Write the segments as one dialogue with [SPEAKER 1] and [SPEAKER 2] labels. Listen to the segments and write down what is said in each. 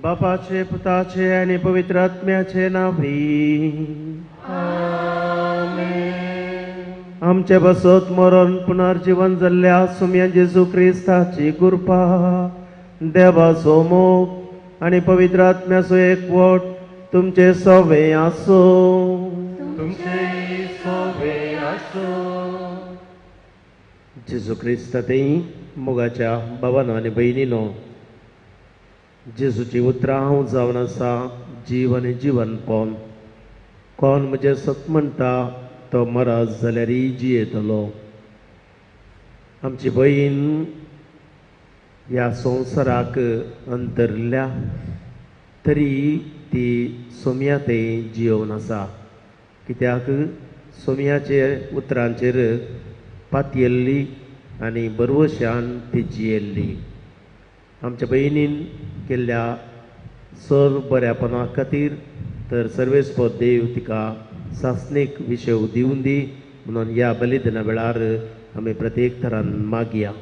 [SPEAKER 1] बापाचे, पुताचे आणि पवित्र आत्म्याचे नावी आमचे बसत मरण पुनर्जीवन जाल्ल्या सुम्या जेजू क्रिस्ताची कृपा देवाचो मोग आणि पवित्र आत्म्याचो एकवट तुमचे सवे आसो. जेजू क्रिस्तातय मोगाच्या भावांनो आनी भयणीनो, जेजूची उतरां हांव जावन आसा जीव आनी जीवन पोवन. कोण म्हजें सत म्हणटा तो मरत जाल्यारय जियेतलो. आमची भयण ह्या संवसाराक अंतरल्या तरी ती सोमयातय जियोवन आसा. कित्याक सोमयाचे उतरांचेर पातयेल्ली आनी बरवशान ती जियेल्ली. आमच्या भयणीन केल्ल्या सर बऱ्यापणा खातीर तर सर्वेस्पर देव तिका सासणीक विशेव दिवन दी म्हणून ह्या बलिदाना वेळार आमी प्रत्येक तरान मागया.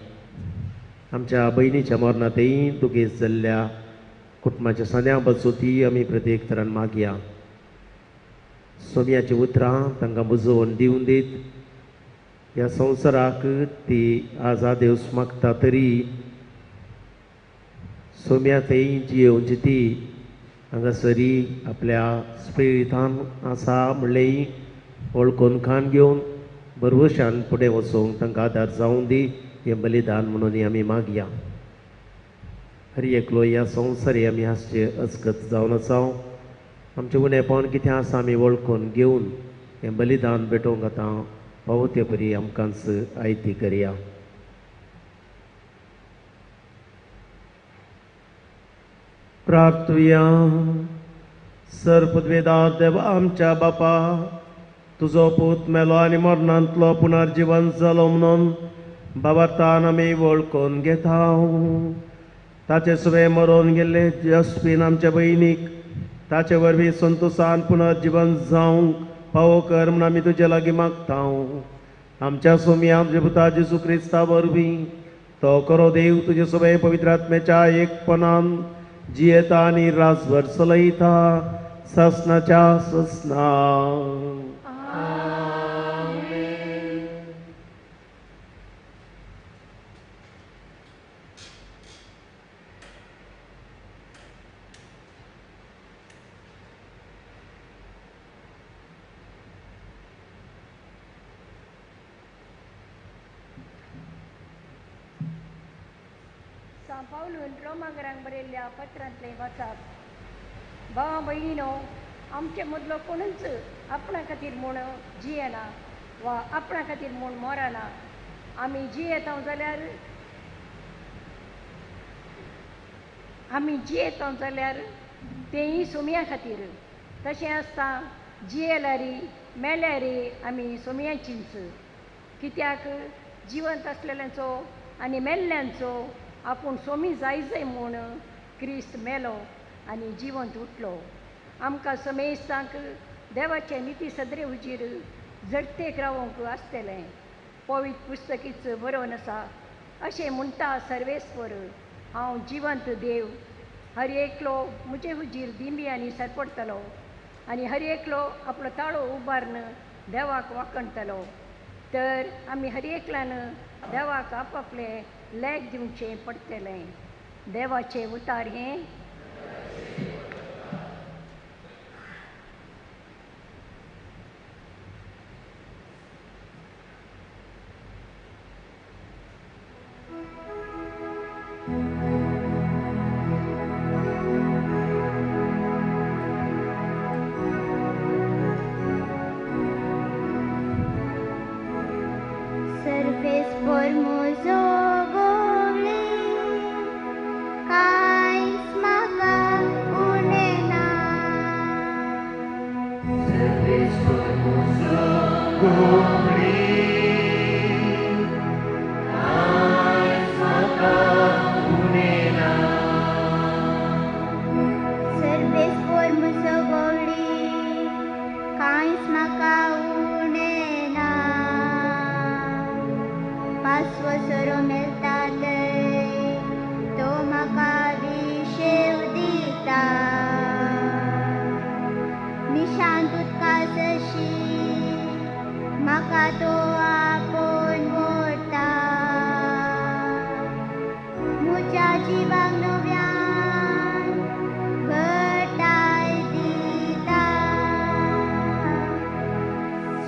[SPEAKER 1] आमच्या भयणीच्या मरणातय दुखेस्त जाल्ल्या कुटुंबाच्या सन्या बसोती आमी प्रत्येक तरान मागया. सोमयाची उतरां तांकां बुजोवन दिवन दीत. ह्या संवसाराक ती आजाद येवंच मागता तरी सोम्यातय जियोवची ती हांगासरी आपल्या स्पिरितान आसा म्हणलेंय वळखून खाण घेवन बरवशान फुडें वचोंक तांकां आदार जावं दी हें बलिदान म्हणून आमी मागया. हरी एकलो ह्या संवसारी आमी आसचे अचकत जावन आसाव. आमचें उणेपण कितें आसा आमी वळखून घेवन हें बलिदान भेटोवंक आतां पावते परी आमकांच आयती करया. प्रार्थुया. सर्वपदवेदार देवा आमच्या बापा, तुजो पूत मेलो आनी मरणांतलो पुनर्जीवन जालो म्हणून बाबार्थान आमी वळखून घेता. ताचे सुवे मरोवन गेल्ले यशस्वीन आमच्या भयणीक ताचे वरवीं संतोशान पुनर्जीवन जावंक फावो कर म्हूण आमी तुजे लागीं मागता. आमच्या सोम्या पुता जेजू क्रिस्ता वरवीं तो करो देव तुजे सगळे पवित्र आत्म्याच्या एकपणान जियेता आनी रासभर चलयता ससनाच्या ससना.
[SPEAKER 2] पावलून रोमांगरांक बरयल्ल्या पत्रांतले वाचप. भावा भयणीनो, आमचे मदलो कोणूच आपणा खातीर म्हूण जियेना वा आपणा खातीर म्हूण मरना. आमी जियेता जाल्यार तेंय सुम्या खातीर. तशें आसता जियेल्यारी मेल्यार आमी सोमयांचींच, कित्याक जिवंत आसलेल्यांचो आनी मेल्ल्यांचो आपूण सोमी जाय म्हूण क्रिस्त मेलो आनी जिवंत उठलो. आमकां समेस्तांक देवाचे निती सदरे हुजीर जडतेक रावंक आसतलें. पवित्र पुस्तकीच बरोवन आसा, अशें म्हणटा सर्वेस्वर, हांव जिवंत देव हर एकलो म्हजे हुजीर दिमी आनी सरपडटलो आनी हर एकलो आपलो ताळो उबारून देवाक वाकणटलो. तर आमी हर एकल्यान देवाक आपापले लेख दिवचें पडटलें. देवाचें उतार हें.
[SPEAKER 3] Serves por muzo gole, kais maka unena. Serves por muzo gole, kais maka unena. Serves por muzo gole, kais maka unena. Paswa soro meltate, to makabi shevdita. Nishantut kasashi, makato apon vorta. Muchachi bang novyan, bertai dita.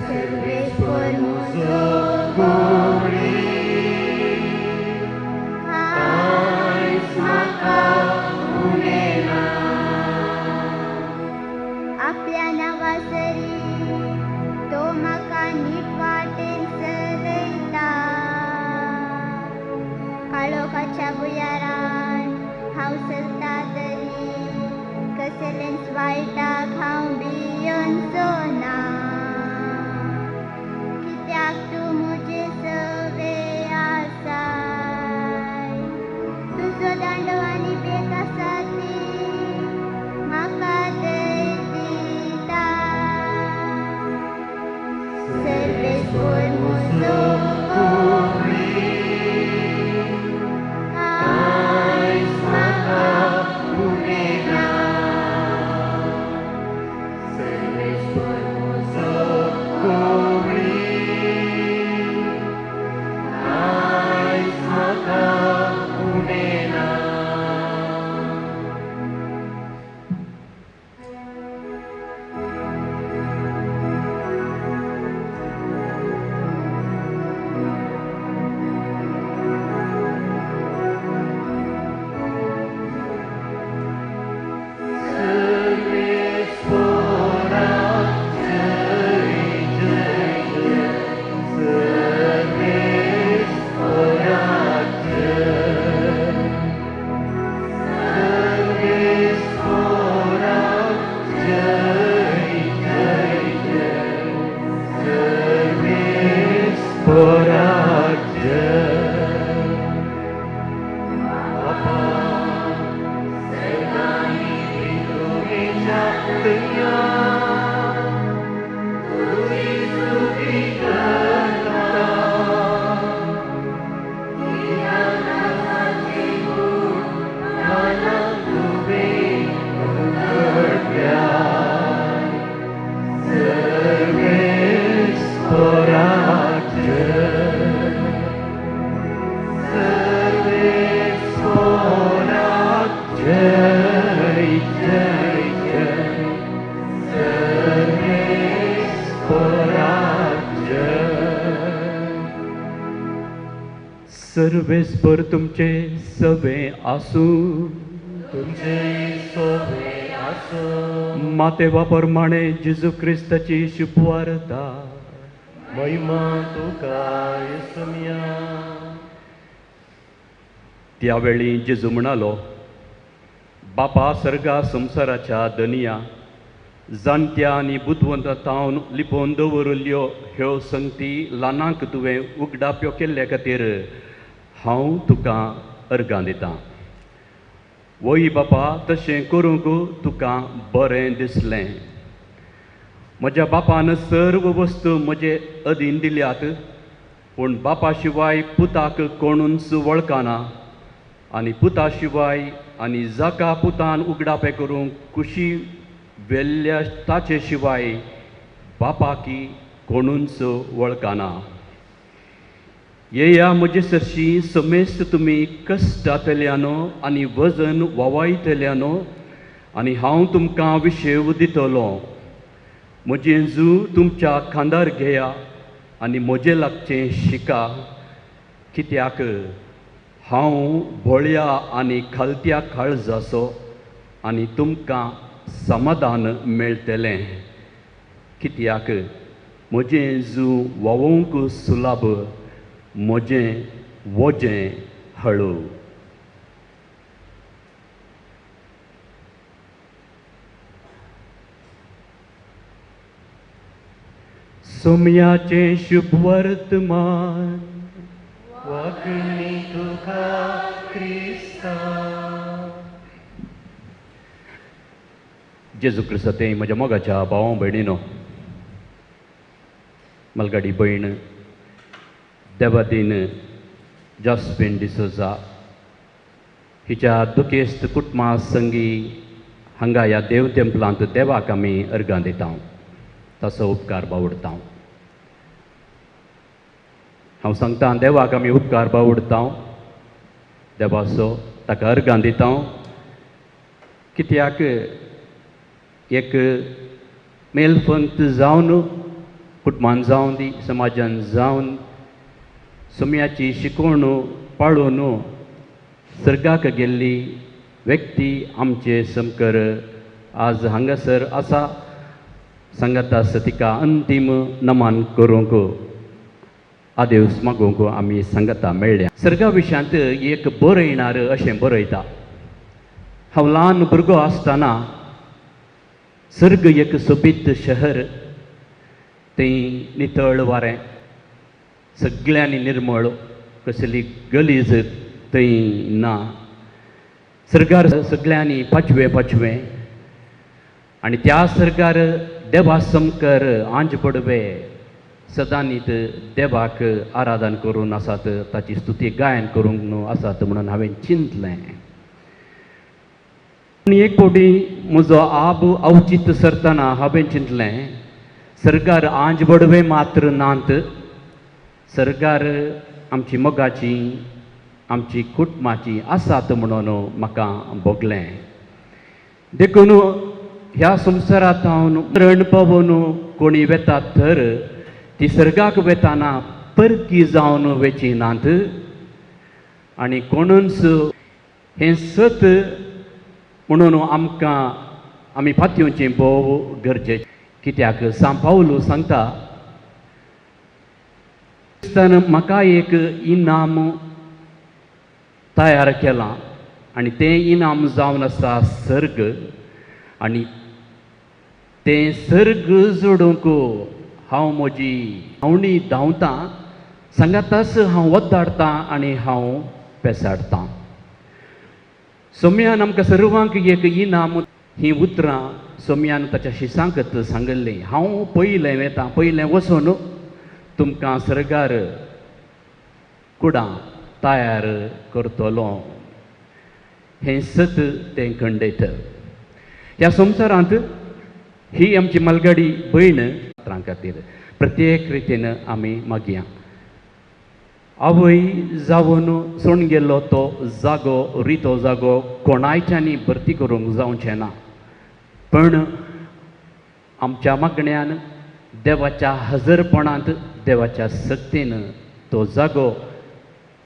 [SPEAKER 3] Serves por muzo gori. आपल्या नावासरी तो म्हाका नीट वाटेन चलयता. काळोखाच्या भुयारान हांव चलता तरी कसलेंच वायटाक हांव भियोनचो ना. कित्याक तूं म्हजे सवे आसाय. तुजो दांडो आनी बेक आसा ती म्हाका दिता. Serves por muzo gori, kais maka unena. Serves por muzo gori, kais maka unena.
[SPEAKER 4] Sarves पर तुमचे सवे आसू.
[SPEAKER 1] तुमचे सोबे आसूं.
[SPEAKER 4] मातेवा प्रमाणे जेजू क्रिस्ताची शुभवार्ता.
[SPEAKER 1] महिमा तुका येसुमिया.
[SPEAKER 4] त्यावेळी जेजू म्हणालो, बापा सर्गा संसाराच्या दनिया, जाणट्या आनी बुदवंतांवन लिपोवन दवरिल्ल्यो ह्यो संगती ल्हानांक तुवें उगडाप्यो केल्ले खातीर हांव तुका अर्गां दितां. वय बापा, तशें करूंक तुका बरें दिसलें. म्हज्या बापान सर्व वस्तू म्हजे अधीन दिल्यात, पूण बापा शिवाय पुताक कोणूच वळखना आनी पुता शिवाय आनी जाका पुतान उगडापें करूंक कुशी वेल्ल्या ताचे शिवाय बापाकी कोणूच वळखना. येया म्हजे सरशी समेस्त तुमी कश्टांतल्यानो आनी वजन ववायतल्यानो आनी हांव तुमकां विशेव दितलो. म्हजें जू तुमच्या खांदार घेया आनी म्हजें लागचें शिका, कित्याक हांव भोळ्या आनी खालत्या काळजाचो आनी तुमकां समाधान मेळटलें. कित्याक म्हजें जू वोवंक सुलभ, म्हजें वजें हळू. सोमयाचें शुभ वर्तमान
[SPEAKER 3] वागणी तुका क्रिस्ता.
[SPEAKER 4] जेजू क्रिस्तांतें म्हज्या मोगाच्या भावां भयणीनो, मलगाडी भयण देवादीन जॉस्पिन डिसोजा हिच्या दुखेस्त कुटुंबा संगी हांगा ह्या देव तेंपलांत देवाक आमी अर्गां दिता. ताचो उपकार बावडटा. हांव सांगता, देवाक आमी उपकार बावडटा, देवाचो ताका अर्गां दिता. कित्याक एक मेलफंत जावन कुटुंबान जावन दी, समाजान जावन सोम्याची शिकवण पाळून सर्गाक गेल्ली व्यक्ती आमचे समकर आज हांगासर आसा. सांगाता तिका अंतीम नमन करूंक, आदेवस मागूंक आमी सांगाता मेळ्ळ्या. सर्गा विशयांत एक बरयणार अशें बरयता. हांव ल्हान भुरगो आसतना सर्ग एक सोबीत शहर, थंय नितळ वारें, सगळ्यांनी निर्मळ, कसली गलीज थंय ना. सर्गार सगळ्यांनी पाचवें पाचवें आनी त्या सर्गार देवा समकर आंज पडवे सदांनीत देवाक आराधन करून आसात, ताची स्तुती गायन करूंक न्हू आसात म्हणून हांवें चिंतलें. एक फावटी म्हजो आब अवचित सरतना हांवें चिंतलें, सर्गार आंज पडवे मात्र नात, सर्गार आमची मोगाची आमची कुटुंबाची आसात म्हणून म्हाका भोगलें. देखून ह्या संवसारांत हांव मरण पावून कोणी वेतात तर ती सर्गाक वेताना परकी जावन वेची नात आनी कोणूच हें सत म्हणून आमकां आमी फात्योचें भोव गरजेचें. कित्याक सान पावलो सांगता, म्हाका एक इनाम तयार केलां आनी तें इनाम जावन आसा सर्ग. आनी तें सर्ग जोडूंक हांव म्हजी धांवणी धांवतां, सांगाताच हांव वताडटां आनी हांव पेसाडटां. सोम्यान आमकां सर्वांक एक इनाम, हीं उतरां सोम्यान ताच्या शिसांक सांगल्लीं. हांव पयलें वेतां, पयलें वचून तुमकां सर्गार कुडां तयार करतलो. हें सत तें खंडयत. ह्या संवसारांत ही आमची मलगाडी भयण खातीर प्रत्येक रितीन आमी मागया. आवय जावन सोडून गेल्लो तो जागो, रितो जागो कोणायच्यानी भरती करूंक जावचें ना, पण आमच्या मागण्यान देवाच्या हजरपणांत, देवाच्या सक्तीन तो जागो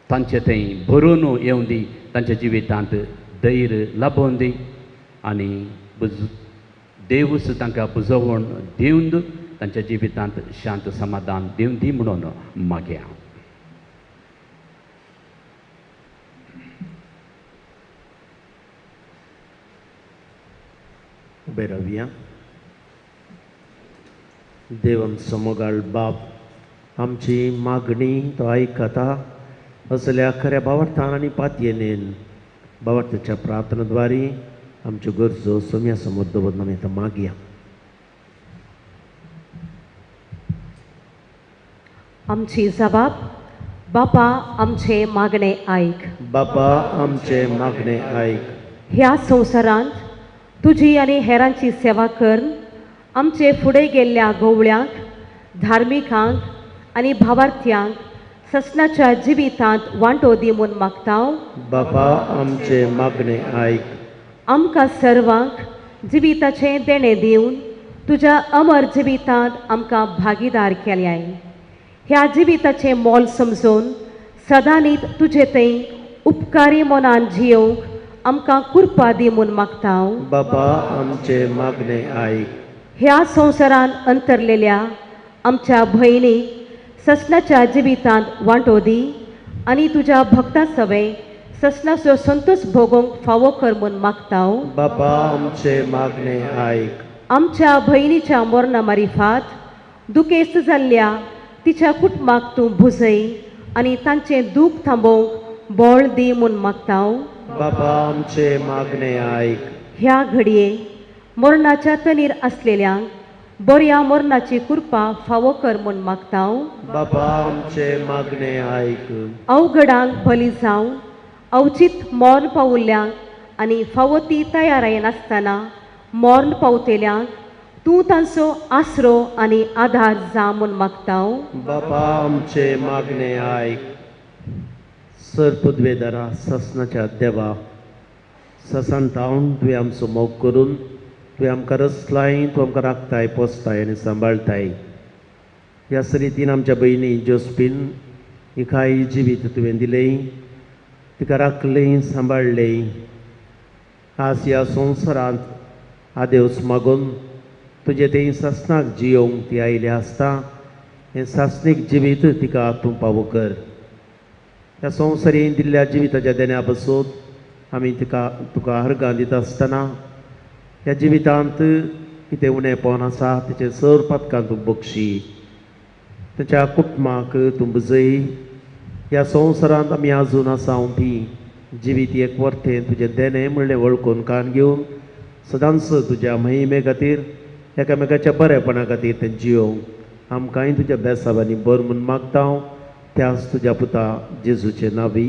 [SPEAKER 4] तांचे थंय भरून येवं दी. तांच्या जिवितांत धैर्य लाबोवन दी आनी देवूच तांकां बुजवण दिवन तांच्या जिवितांत शांत समाधान दिवन दी म्हणून मागया.
[SPEAKER 1] उबे रावया. देव आमचो मोगाळ बाप आमची मागणी तो आयकता असल्या खऱ्या भावार्थान आनी पातयेनेन भावार्थाच्या प्रार्थनाद्वारे आमच्यो गरजो सोम्या समोर दवरून आमी आतां मागया.
[SPEAKER 5] आमची जबाब. बापा आमचे मागणे आयक.
[SPEAKER 1] बापा आमचे मागणे आयक.
[SPEAKER 5] ह्या संवसारांत तुजी आनी हेरांची सेवा कर. आमचे फुडें गेल्ल्या गवळ्यांक, धार्मिकांक आनी भावार्थ्यांक ससनाच्या जिवितांत वांटो दी म्हूण मागता.
[SPEAKER 1] बापा आमचे मागणे आयक.
[SPEAKER 5] आमकां सर्वांक जिविताचें देणें दिवन तुज्या अमर जिवितांत आमकां भागीदार केल्याय. ह्या जिविताचें मोल समजून सदांच तुजे थंय उपकारी मनान जियोंक आमकां कृपा दी म्हूण मागता.
[SPEAKER 1] बापा आमचे मागणे आयक.
[SPEAKER 5] ह्या संवसारान अंतरलेल्या आमच्या भयणीक ससनाच्या जिवितांत वांटो दी आनी तुज्या भक्तां सवे ससनाचो संतोष भोगोवंक फावो कर म्हूण मागता.
[SPEAKER 1] बापा आमचे मागणे आयक.
[SPEAKER 5] आमच्या भयणीच्या मरणा मारिफात दुखेस्त जाल्ल्या तिच्या कुटुंबाक तूं बुजय आनी तांचें दूख थांबोवंक बळ दी म्हूण मागता.
[SPEAKER 1] बापा आमचे मागणे आयक.
[SPEAKER 5] ह्या घडये मरणाच्या तनीर असलेल्यांक बऱ्या मरणाची कृपा फावो कर म्हूण मागता.
[SPEAKER 1] बापा आमचे मागणे आयक.
[SPEAKER 5] अवघडांक बली जावन अवचित मरण पावुल्ल्यांक आनी फावो ती तयाराय नासतना मरण पावतेल्यांक तूं तांचो आसरो आनी आधार जा म्हूण मागता.
[SPEAKER 1] बापा आमचे मागणे आयक. सरपदवेदारा ससनाच्या देवा ससांतावन तुवें आमचो मोग करून तुवें आमकां रचलाय, तूं आमकां राखताय, पोसताय आनी सांबाळताय. ह्या रितीन आमच्या भयणी जोस्पीन हिकाय जिवीत तुवें दिलें, तिका राखलें, सांबाळलें. आज ह्या संवसारांत आदेवस मागून तुजे थंय ससनाक जियोंक ती आयली आसता. हें सासणीक जिवीत तिका तूं फावो कर. ह्या संवसारीन दिल्ल्या जिविताच्या देण्या पासून आमी तुका अर्गां दिता आसतना ह्या जिवितांत कितें उणेंपण आसा तेचे सर पातकां तूं बक्षी. ताच्या कुटुंबाक तूं बुजय. ह्या संवसारांत आमी आजून आसा ती जिवीत एक वर्तें तुजें देणें म्हणलें वळखून कान घेवन सदांच तुज्या महिमे खातीर एकामेकाच्या बरेपणा खातीर तें जियोंक आमकांय तुज्या बेसाबांनी बर म्हूण मागता. त्याच तुज्या पुता जेजूचे नांवी.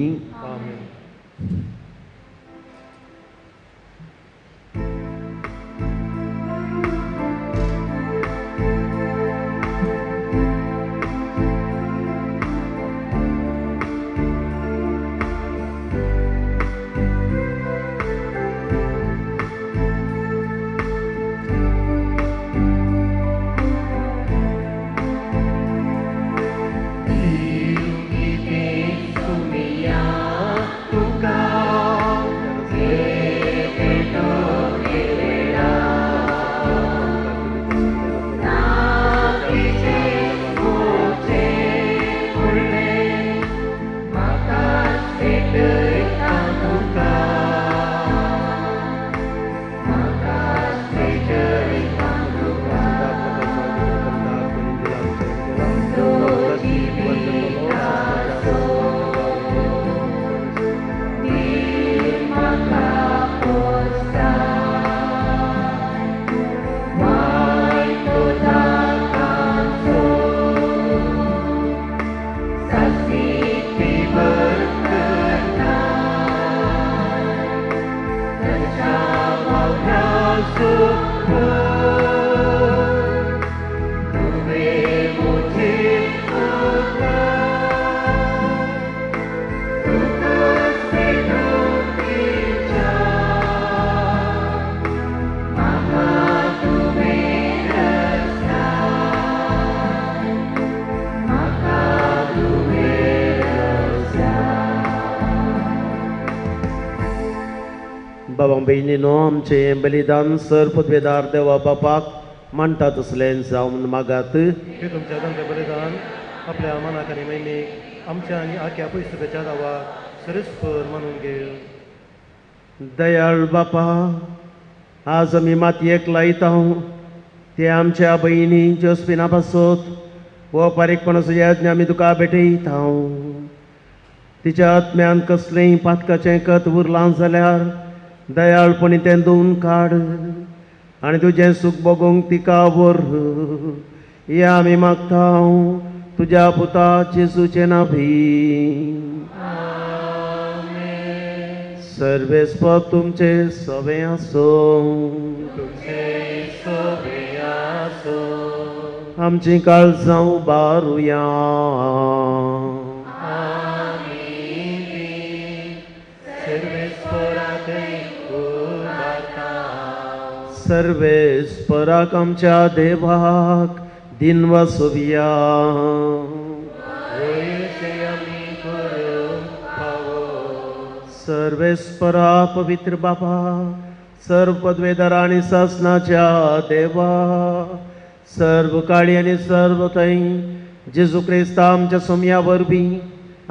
[SPEAKER 1] बाबा बहिणीनो, आमचे बलिदान सर पदवेदार देवा बापाक मानता तसलें जावन मागात.
[SPEAKER 3] हे तुमच्या तांचें बलिदान आपल्या मनाक आनी मैमीक आमच्या आनी आख्या पुस्तकाच्या दावाक सरस्पर मानून घे.
[SPEAKER 1] दयाळ बापा, आज आमी मातयेक लायता ते आमच्या भयणी जोस्पिना पासत हो पारीकपणाचो यज्ञ आमी तुका भेटयत तिच्या आत्म्यान कसलेंय पातकाचें कत उरलां जाल्यार दयाळपणी तें धुवन काड आनी तुजें सूख भोगूंक तिका व्हर हें आमी मागता तुज्या पुता जेजूचे नांवी. सर्वेस्पर तुमचे सवे आसो. आमची काळजां उबारुया. सर्वेस्पराक आमच्या देवाक दिन वासोवया. सर्वेस्परा पवित्र बाबा सर्व पदवेदार आणि शासनाच्या देवा सर्व काळी आणि सर्व थंय जेजू क्रिस्त आमच्या सोम्या वरवीं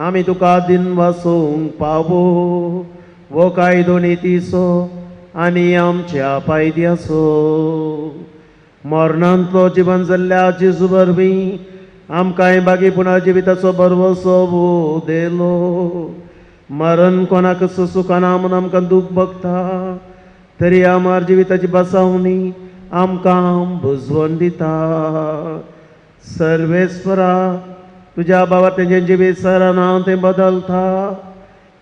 [SPEAKER 1] आमी तुका दिन वासूंक पावो. वो कायदो नितीसो आनी आमच्या पायद्याचो मरणांतलो जिवन जाल्ल्या जेजू वरवीं आमकां बागी पुनर्जिविताचो बरवसो देलो. मरण कोणाक सुखाना म्हूण आमकां दूख भोगता तरी आमार जिविताची बसावणी आमकां बुजवण दिता. सर्वेस्परा तुज्या भावा तेजें जिवीत सराना तें बदलता.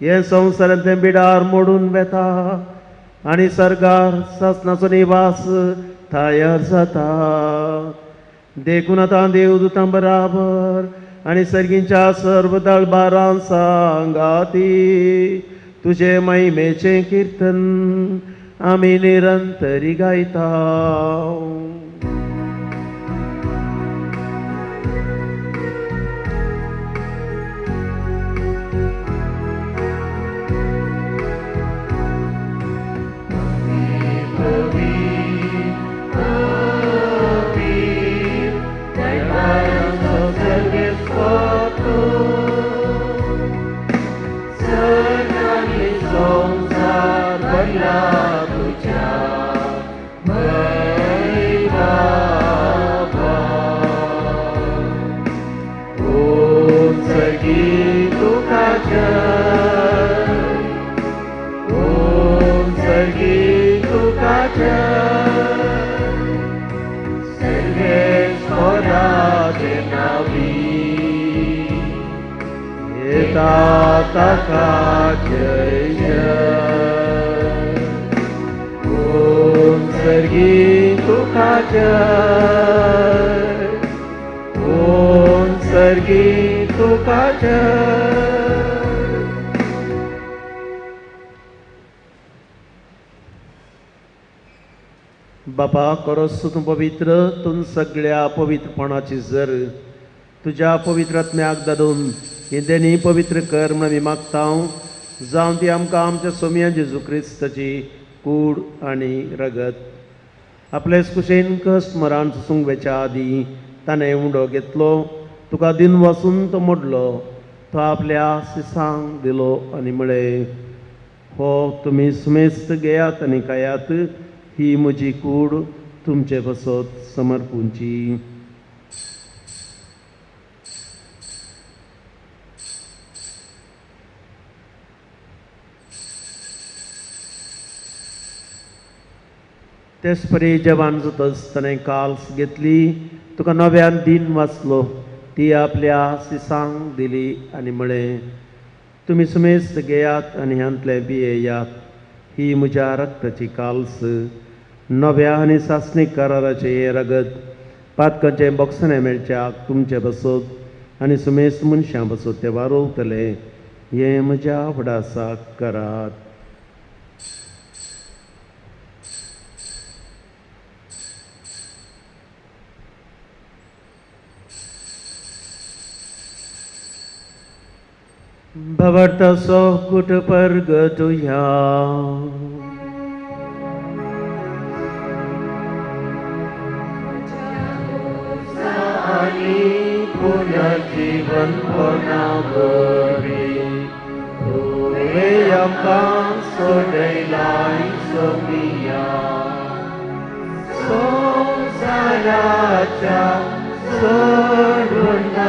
[SPEAKER 1] हे संवसारांत तें बिडार मोडून वेता आनी सर्गार सासनाचो निवास तयार जाता. देखून आतां देवदूतां बराबर आनी सर्गींच्या सर्व दळबारां सांगाती तुजे महिमेचें किर्तन आमी निरंतरी गायता. Taka jai jai Om Sargi Tuka jai Om Sargi Tuka jai. बाबा करोस तूं पवित्र तूं सगळ्या पवित्रपणाची जर तुज्या पवित्र आत्म्याक धाडून हिंदेनी पवित्र कर म्हण आमी मागता. जावं ती आमकां आमच्या सोम्या जेजू क्रिस्ताची कूड आनी रगत आपलेच कुशेन कश्ट मरण सोंसूंक वेच्या आदीं ताणें उंडो घेतलो. तुका दिन वसून तो मोडलो. तो आपल्या शिसांक दिलो आनी म्हळें हो तुमी सुमेस्त घेयात आनी खायात. ही म्हजी कूड तुमचे बसत समर्पूंची. तेच परी जवान जातच ताणें काल्स घेतली. तुका नव्यान दिन वाचलो. ती आपल्या शिसांक दिली आनी म्हळें तुमी सुमेस्त घेयात आनी ह्यांतले पियेयात. ही म्हज्या रक्ताची काल्स नव्या आनी सासणीक कराराचें हें रगत पातकांचें बोगसणे मेळच्याक तुमचे बसत आनी सुमेस्त मनशां बसत ते वारोवतले. हें म्हज्या फुडासाक करात. भवरतसो कुट परगटुया. पुनर्जीवन पोनावरी तुवे आमकां सोडयलाय सोमिया. संवसारांतल्या मानाच्या सोडवणारा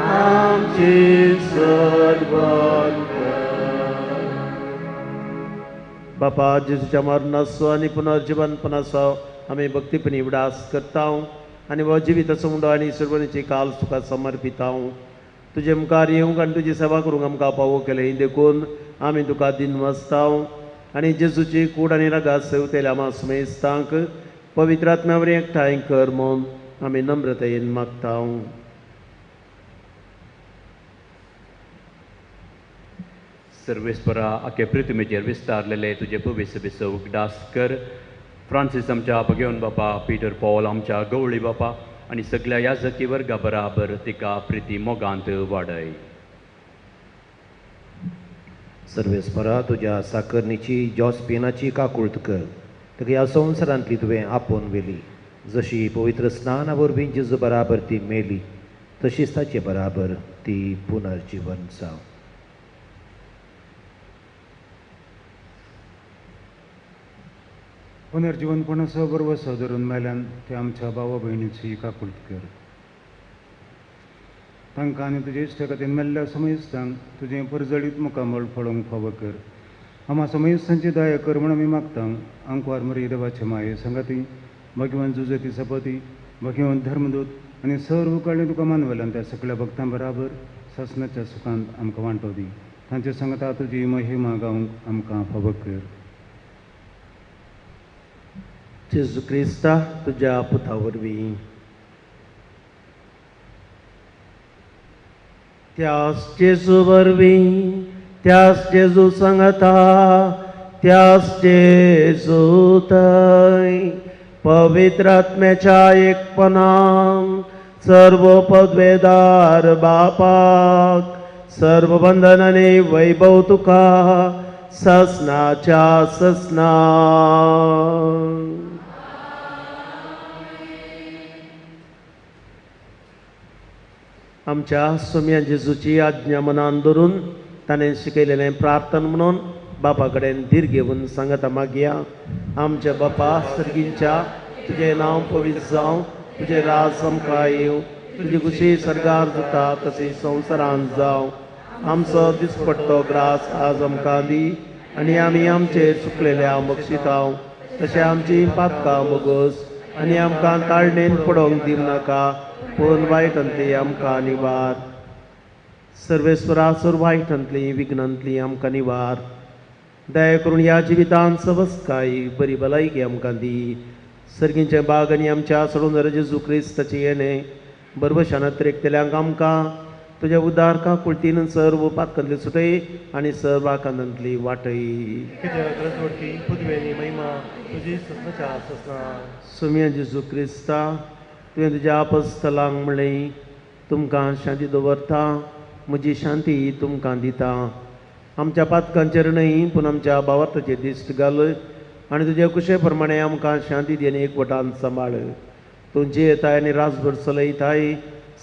[SPEAKER 1] आमची सोडवण कर. बापा जेजूच्या मरणाचो आनी पुनर्जीवनपणाचो आमी भक्तीपणी उडास करता आनी हो जिविताचो मुंडो आनी सोडवणीची काल तुका समर्पिता. तुजे मुखार येवंक आनी तुजी सेवा करूंक आमकां पावो केले देखून आमी तुका दिनवसता आनी जेजूची कूड आनी रगात सेवतेल्या आमा सुमेस्तांक पवित्र आत्म्यावरी एकठांय कर म्हूण आमी नम्रतायेन मागता.
[SPEAKER 4] सर्वेस्परा आख्या पृथ्वीचेर विस्तारलेले तुजे पवित्र सभेचो उगडास कर. फ्रांसीस आमच्या भगेवन बापा, पीटर पॉल आमच्या गवळी बापा आनी सगळ्या याजकी वर्गा बराबर तिका प्रिती मोगांत वाडय.
[SPEAKER 6] सर्वेस्परा तुज्या साकरणीची जॉस्पिनाची काकुळट कर. ताका ह्या संवसारांतली तुवें आपोवन व्हेली. जशी पवित्र स्नाना वरवीं जेजू बराबर ती मेली तशीच ताचे बराबर ती पुनर्जीवन जावं.
[SPEAKER 7] पुनर्जीवनपणाचो बरवसो धरून मेल्यान ते आमच्या भावा भयणीची काकुळट कर. तांकां आनी तुजे इश्टे खातीर मेल्ल्या समयस्तांक तुजें परजळीत मुखामळ फळोवंक फावो कर. आमा समयस्तांची दया कर म्हूण आमी मागता. आंकवार मरी देवाचे माये संगाती, भगवंत जुजती सपती, भगवंत धर्मदूत आनी सर्व काळी तुका मानवेल्यान त्या सगळ्या भक्तां बराबर सासणाच्या सुखांत आमकां वांटो दी. तांचे सांगता तुजी महिमा गावंक आमकां फावो कर.
[SPEAKER 1] जेजू क्रिस्ता तुज्या पुता वरवीं त्याच जेजू वरवीं त्याच जेजू सांगता त्याच जेजू थंय पवित्र आत्म्याच्या एकपणान सर्व पदवेदार बापाक सर्व बंधन आनी वैभव तुका ससनाच्या ससना. आमच्या सोम्या जेजूची आज्ञा मनान धरून ताणें शिकयलेलें प्रार्थना म्हणून बापा कडेन धीर घेवन सांगता मागया. आमच्या बापा सर्गींच्या तुजें नांव पवित्र जावं, तुजें राज आमकां येवं, तुजी खुशी सरगार जाता तशी संवसारांत जावं. आमचो दिसपट्टो ग्रास आज आमकां दी आनी आमी आमचेर चुकलेल्या बक्षिता तशें आमची पातकां मोगोस आनी आमकां ताळणेन पडोवंक दिवं नाका पूण वायटांतली आमकां निवार. सर्वेस्वरा सर्व वायटांतली विघ्नांतली आमकां निवार. दया करून ह्या जिवितांत सबस्काय बरी भलायकी आमकां दी. सर्गींचे बाग आनी आमच्या सोडून जेजू क्रिस्ताचे येणे बरवशान त्रेकतेल्यांक आमकां तुज्या उदार काकुळटीन सर्व पातकांतली सुटय आनी सर्व आकांतांतली वाटय.
[SPEAKER 3] कित्याक रजवडकी पुदवेनी महिमा तुजी ससनाच्या ससना.
[SPEAKER 1] सुम्या जेजू क्रिस्ता तुवें तुज्या आपस्तलांक म्हणलें तुमकां शांती दवरता, म्हजी शांती तुमकां दिता. आमच्या पातकांचेर न्हय पूण आमच्या भावार्थाचेर दिश्ट घाल आनी तुजे कुशे प्रमाणे आमकां शांती दी आनी एकवटान सांबाळ. तूं जियेताय आनी रासभर चलयताय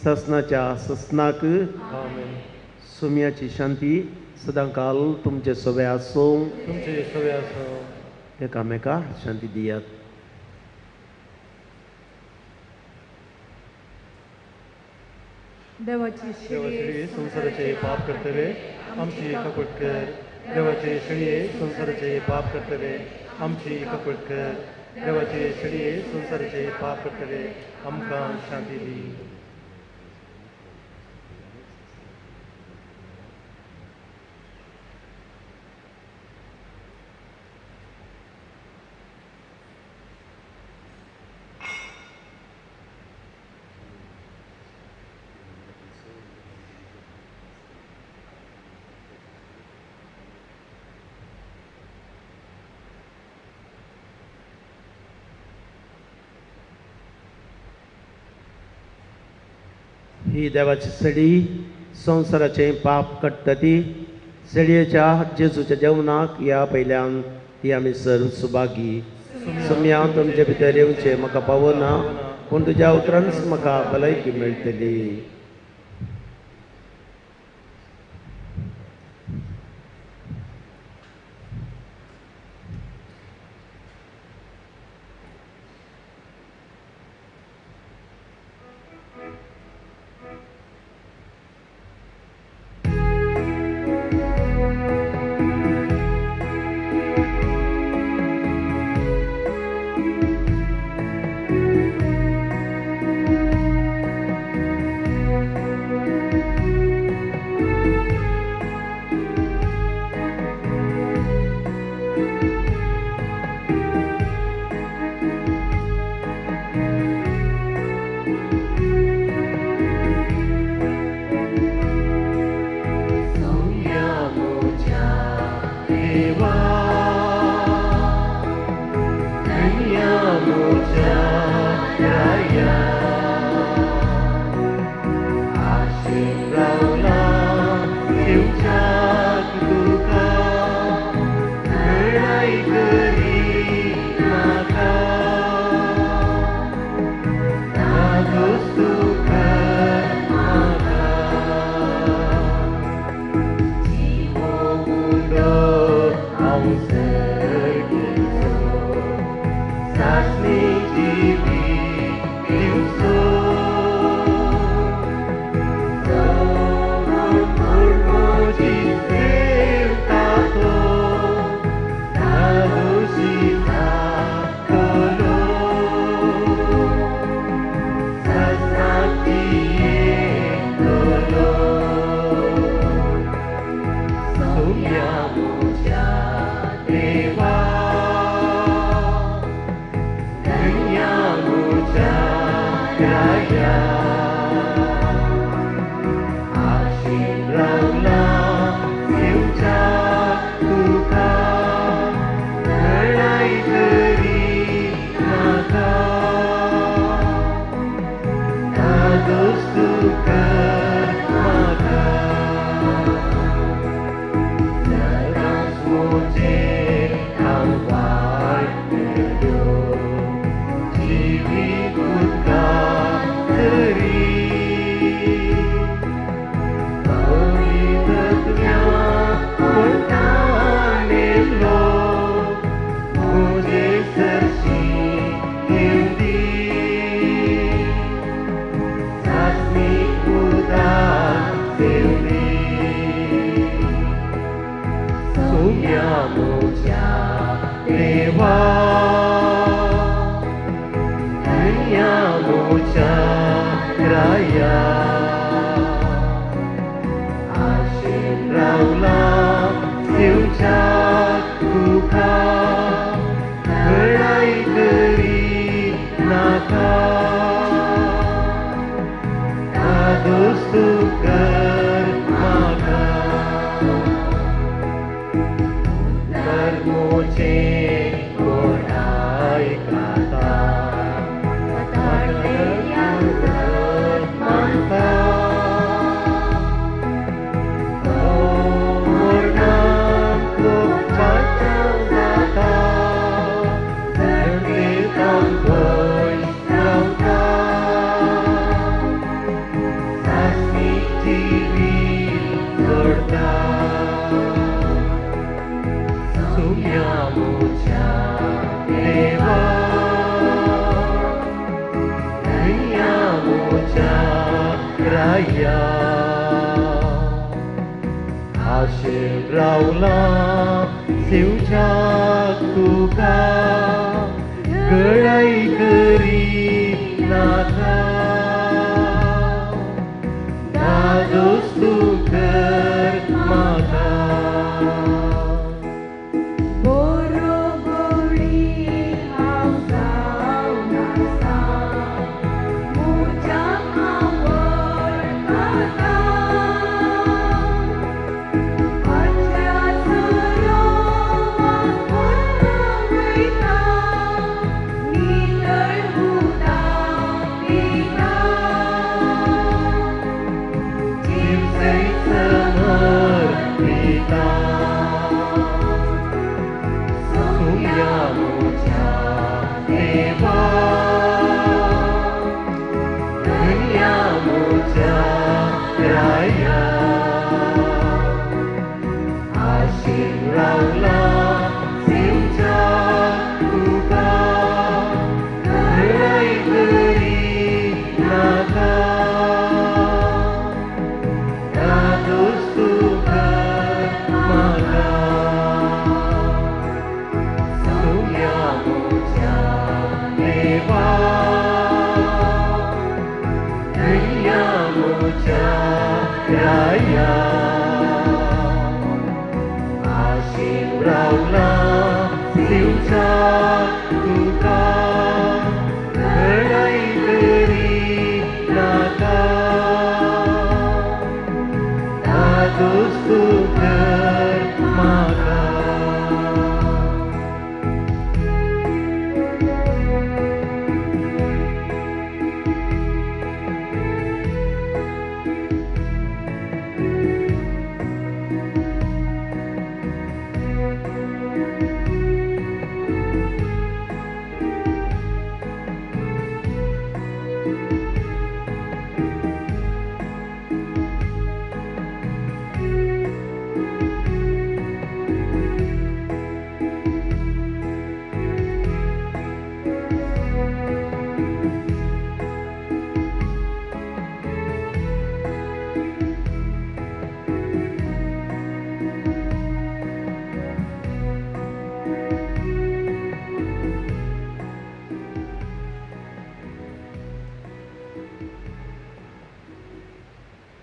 [SPEAKER 1] ससनाच्या ससनाक. सुम्याची शांती सदांकाल तुमचे सवे आसूं.
[SPEAKER 3] तुमचे सवे आसूं.
[SPEAKER 1] एकामेकाक शांती दियात.
[SPEAKER 8] देवाची
[SPEAKER 3] देवाचे संसाराचे पाप करतले आमची काकुळट कर. देवाचे शेळये संसाराचे पाप करतले आमची काकुळट कर. देवाचे शेळये संसाराचे पाप करतले आमकां शांती दी.
[SPEAKER 1] ही देवाची सडी संसाराचे पाप काडटा ती. सडयेच्या जेजूच्या जेवणाक या पयल्यान ती आमी सर्व सुभागी. सुम्या तुमचे भितर येवचे म्हाका पावना पूण तुज्या उतरांच म्हाका भलायकी मेळटली.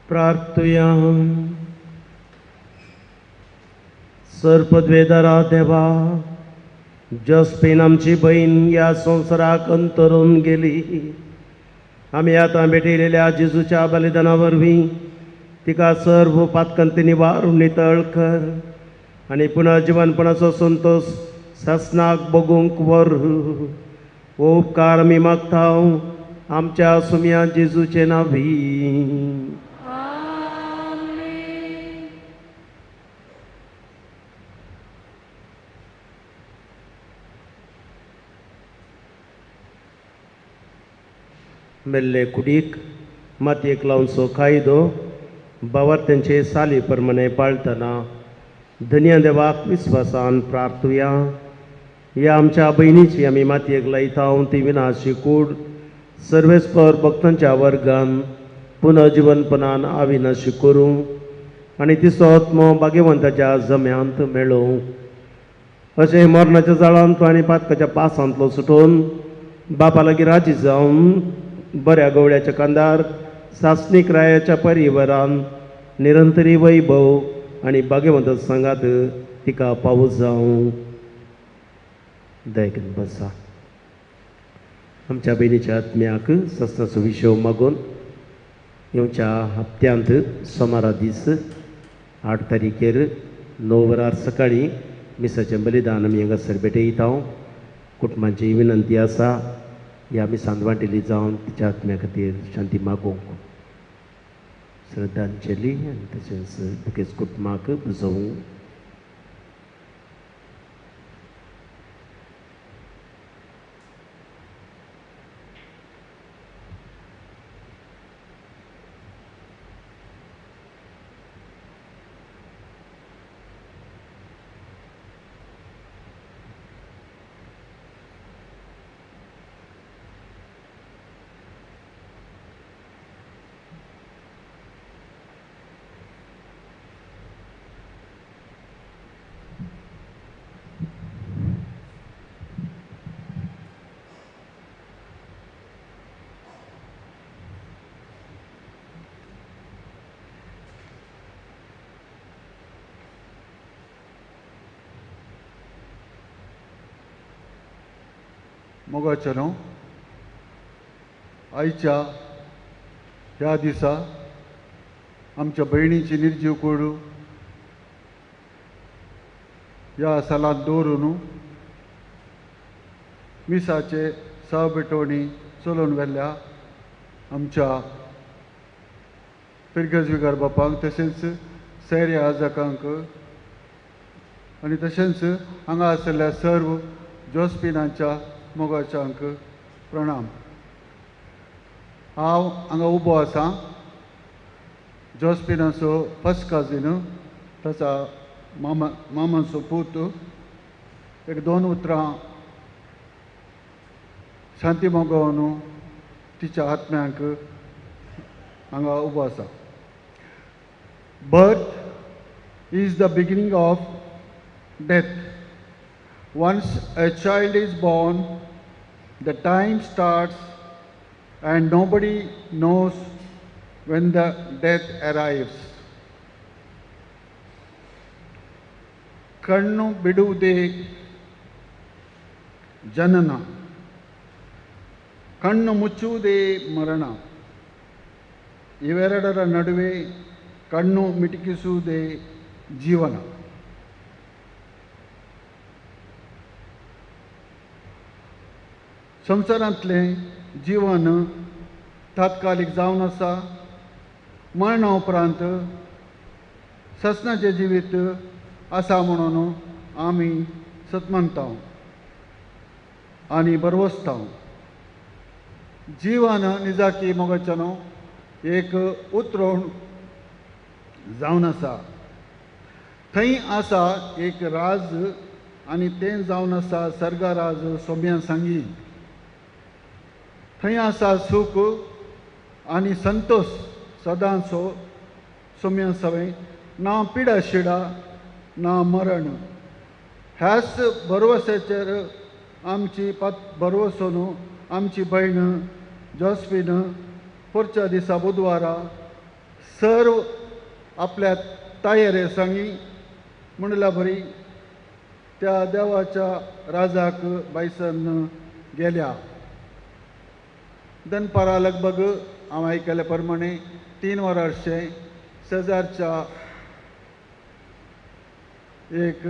[SPEAKER 1] प्रार्थया सर्पद्वेदारा देवा जसपेन आमची बहीण या संवसाराक अंतरून गेली आमी आतां भेटयलेल्या जेजूच्या बलिदाना वरवीं तिका सर्व पातकांती निवारून नितळ कर आनी पुनर्जीवनपणाचो संतोश सासनाक बगूंक व्हर. हो उपकार आमी मागता आमच्या सुम्या जेजूचे नांवी. मेल्ले कुडीक मातयेक लावनचो कायदो बावार्थ्यांचे साली प्रमाणे पाळतना धन्य देवाक विस्वासान प्रार्थुया. ह्या आमच्या बहिणीची आमी मातयेक लायता ती विनाशी कूड सर्वेस्पर भक्तांच्या वर्गान पुनर्जीवनपणान अविनाशी करूं आनी तिचो आत्मो भाग्यवंताच्या जम्यांत मेळोवं. अशें मरणाच्या जाळांत आनी पातकाच्या पासांतलो सुटोवन बापा लागीं राजी जावन बऱ्या गवळ्याच्या कांदार सासणीक रायाच्या परिवारान निरंतरी वैभव आनी भाग्यवंत सांगात तिका पावूस जावं. दयेन बसा. आमच्या बहिणीच्या आत्म्याक सस्नाचो विशव मागून येवच्या हप्त्यांत सोमारा दीस 8 तारीखेर 9 वरार सकाळीं मिसाचें बलिदान आमी हांगासर भेटयता. कुटुंबाची विनंती आसा ह्या मिसांत वांटेली जावन तिच्या आत्म्या खातीर शांती मागोवंक श्रद्धांजली आनी तशेंच मुखेल कुटुंबाक बुजोवंक.
[SPEAKER 8] मोगाचनो आयच्या ह्या दिसा आमच्या भयणीची निर्जीव कूड ह्या सालांत दवरून मिसाचे सहभेटवणी चलोवन व्हेल्ल्या आमच्या पिरगजविकार बापांक तशेंच सैर्या आजाकांक आनी तशेंच हांगा आशिल्ल्या सर्व जोस्पिनांच्या मोगाच्यांक प्रणाम. हांव हांगा उबो आसां जोस्पिनाचो फर्स्ट काजीन ताचा मामाचो पूत. एक 2 उतरां शांती मागोवन तिच्या आत्म्यांक हांगा उबो आसा. Birth is the beginning of death. Once a child is born, the time starts and nobody knows when the death arrives. ಕಣ್ಣು ಬಿಡುವುದೇ ಜನನ, ಕಣ್ಣು ಮುಚ್ಚುವುದೇ ಮರಣ. ಇವೆರಡರ ನಡುವೆ ಕಣ್ಣು ಮಿಟುಕಿಸುವುದೇ ಜೀವನ. संवसारांतलें जीवन तात्कालीक जावन आसा. मरणा उपरांत ससनाचें जिवीत आसा म्हणून आमी सतमनता आनी बरवसता. जीवन निजाकी मोगाचनो एक उतरोण जावन आसा. थंय आसा एक राज आनी तें जावन आसा सर्गराज सोम्या सांगी. थंय आसा सूख आनी संतोश सदांचो सोम्या सवय. ना पिडा शिडा ना मरण. ह्याच भरवसेचेर आमची भरवसून आमची भयण जोस्फीन परच्या दिसा बुधवारा सर्व आपल्या तायेरे सांगी म्हणल्या बरी त्या देवाच्या राजाक बायसन गेल्या. दनपारां लगभग हांव आयकले प्रमाणे 3 वरां अशें शेजारच्या एक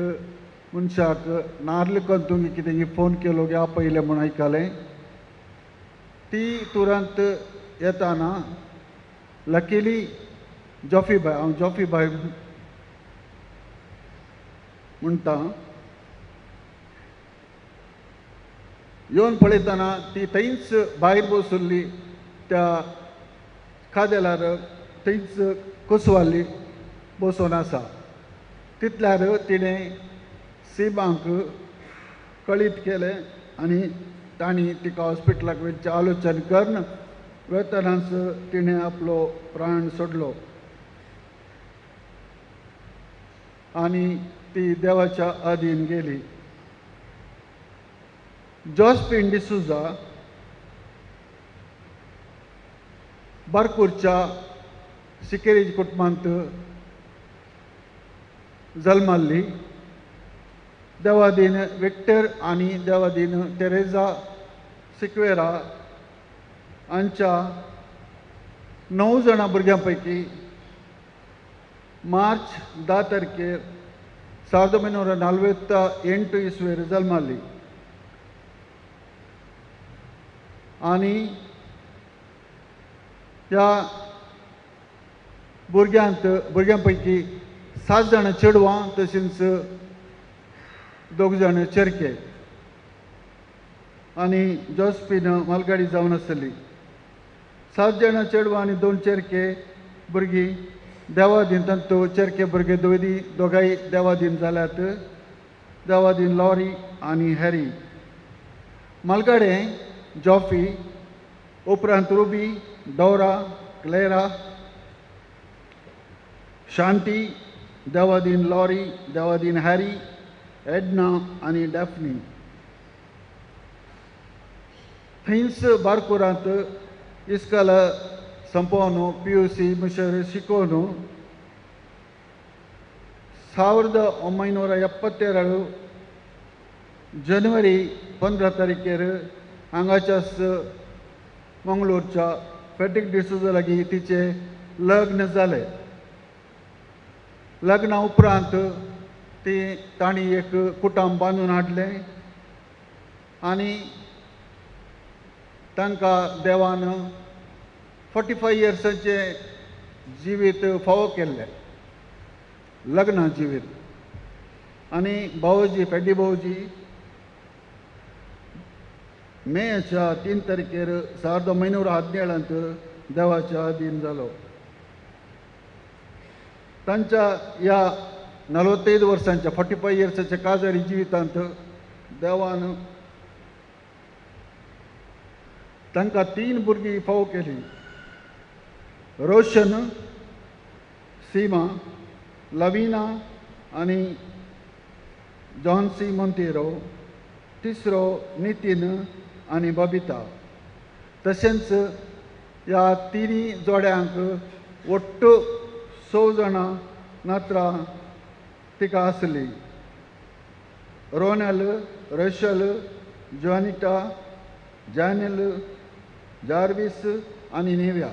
[SPEAKER 8] मनशाक नार्ल कंतूंक कितें फोन केलो गे आपयले म्हूण आयकलें. ती तुरंत येताना लकिली जॉफीबाय, हांव जॉफीबाय म्हणटा, येवन पळयतना ती थंयच भायर बसुल्ली त्या खादेलार थंयच कोसवाली बसून आसा. तितल्यार तिणें सीमाक कळीत केलें आनी तांणी तिका हॉस्पिटलाक वयचें आलोचन करून वेतनाच तिणें आपलो प्राण सोडलो आनी ती देवाच्या अधीन गेली. जॉस्पिन डिसूजा बारकूरच्या सिकेरीज कुटुंबांत जल्माल्ली. देवादीन विक्टर आनी देवादीन तेरेजा सिक्वेरा हांच्या 9 जाणां भुरग्यां पैकी मार्च 10 तारखेर 1948 इसवेर जल्माल्ली आनी ह्या भुरग्यां पैकी 7 जाणां चेडवां तशेंच 2 जाण चेरके आनी जॉस्पिन मालगाडी जावन आसली. 7 जाणां चेडवां आनी 2 चेरके भुरगीं देवादीन तांतू चेरके भुरगे दोगांय देवादीन जाल्यात. देवादीन लॉरी आनी हॅरी. मालगाडे जॉफी उपरांत रुबी, डॉरा, क्लेरा, शांती, देवादीन लॉरी, देवादीन हॅरी, एडना आनी डॅफ्नी. थंयच बारकुरांत इस्काल संपोवन PUC मुशर शिकोवन 1972 जानेवारी 15 तारखेर हांगाच्याच मंगळूरच्या फेड्रिक डिसूजा लागीं तिचें लग्न जालें. लग्ना उपरांत तांणी एक कुटुंब बांदून हाडलें आनी तांकां देवान 45 इयर्साचें जिवीत फावो केल्लें, लग्ना जिवीत. आनी भाऊजी फेड्डी भाऊजी मेच्या 3 तारखेर 1917 देवाच्या अधीन जालो. तांच्या ह्या 45 वर्सांच्या 45 इयर्साच्या काजारी जिवितांत देवान तांकां 3 भुरगीं फावो केलीं. रोशन, सीमा, लविना आनी जॉन्सी मोंतेरो. तिसरो नितीन आनी बबिता. तशेंच ह्या 3 जोड्यांक वट्ट 6 जाणां नात्रां तिका आसली. रोनल, रेशल, जॉनिटा, जॅनेल, जार्विस आनी नेव्या.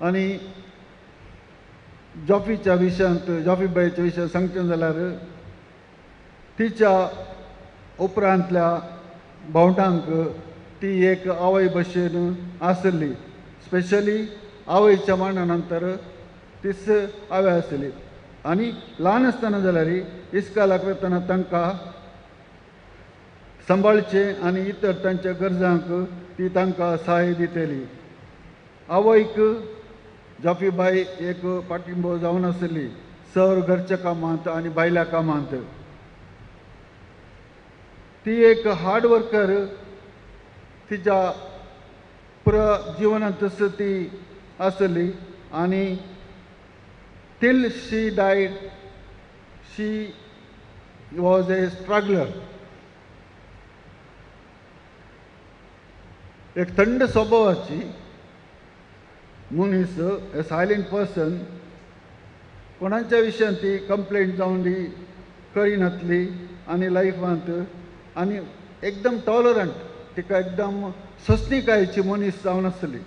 [SPEAKER 8] आनी जॉफीच्या विशयांत, जॉफीबाईच्या विशयांत सांगचें जाल्यार तिच्या उपरांतल्या भावंडांक ती एक आवय भशेन आसली. स्पेशली आवयच्या मरणा नंतर तीच आवय आसली आनी ल्हान आसतना जाल्यार इस्कालाक वतना तांकां सांबाळचें आनी इतर तांच्या गरजांक ती तांकां सहाय दितली. आवयक जॉफीबाई एक पाठिंबो जावन आसली सर घरच्या कामांत आनी भायल्या कामांत. ती एक हार्ड वर्कर. तिच्या पुरा जिवनांतच ती आसली आनी till she died she was a struggler. एक थंड स्वभावाची मनीस, ए सायलेंट पर्सन. कोणाच्या विशयान ती कंप्लेंट जावन ती करिनासली आनी लायफांत आनी एकदम टॉलरंट, तिका एकदम सोंसणीकायेची मनीस जावन आसली.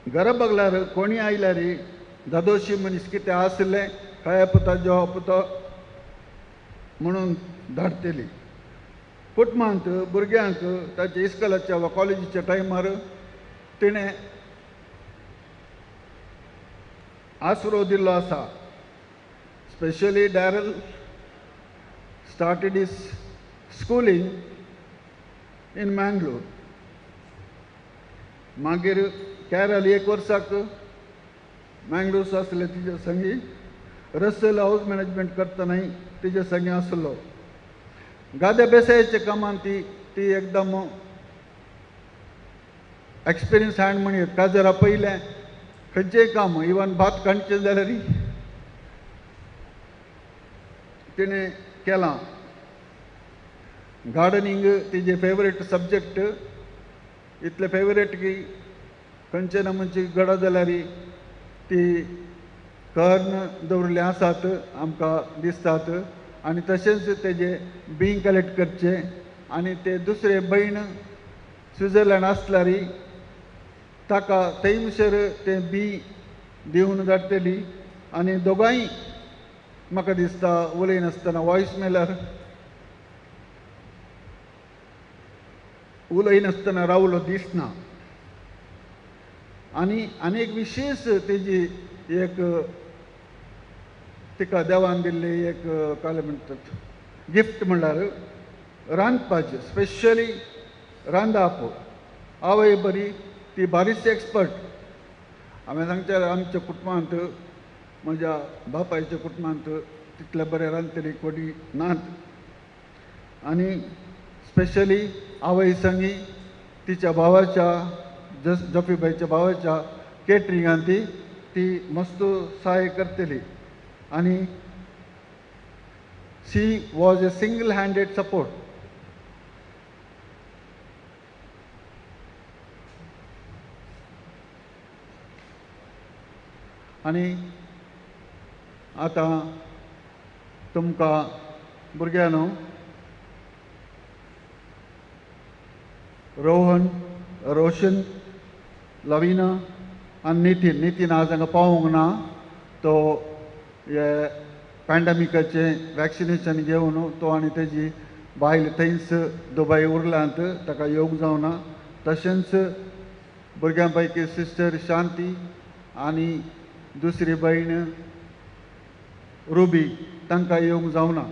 [SPEAKER 8] घरा बगल्यार कोणी आयल्यार दादोशी मनीस कितें आसलें काय पुता जेवा पुतो म्हणून धाडटली. कुटुंबांत भुरग्यांक ताच्या इस्कॉलाच्या वा कॉलेजीच्या टायमार तिणें आसरो दिल्लो आसा. Specially Darryl started his schooling in Mangalore. मागीर कॅरल 1 वर्साक मँगलोर आसले तिजे संगी रसल हाऊस मॅनेजमेंट करतना तिजे संगी आसलो. गाद्या बेसायाच्या कामान ती एकदम एक्सपिरियन्स हँड म्हणून काजरा पयलें खंयचेंय काम इवन भात काडचें जाल्यार तिणें केलां. गार्डनिंग तिजे फेवरेट सब्जेक्ट, इतले फेवरेट की खंयचे ना म्हणजे घडा जाल्यार ती कर्ण दवरले आसात आमकां दिसतात. आनी तशेंच तेजे बीं कलेक्ट करचे आनी ते दुसरे भयण स्विझर्लंड आसल्यार ताका थंयसर ते बी दिवन धाडटली. आनी दोगांय म्हाका दिसता उलयनासतना वॉयस मेलार उलयनासतना रावलो दिसना. आनी एक विशेष तेजी एक तिका देवान दिल्ली एक काय म्हणटात गिफ्ट म्हणल्यार रांदपाचें, स्पेशली रांदप. आवय बरी ती बारीचशी एक्सपर्ट. हांवें सांगचे आमच्या कुटुंबांत म्हज्या बापायच्या कुटुंबांत तितले बरे रांदतली कोणी नात. आनी स्पेशली आवय संगी तिच्या भावाच्या जफीबाईच्या भावाच्या केटरिंगान ती मस्त सहाय्य करतली. आनी she was a single handed support. आनी आतां तुमकां भुरग्यांनो रोशन, लविना आनी नितीन आज हांगा पावूंक ना. तो हे पॅन्डेमिकाचें वॅक्सिनेशन घेवन तो आनी तेजी बायल थंयच दुबय उरल्यांत, ताका येवंक जावना. तशेंच भुरग्यां पैकी सिस्टर शांती आनी दुसरी भयण रुबी तांकां येवंक जावना.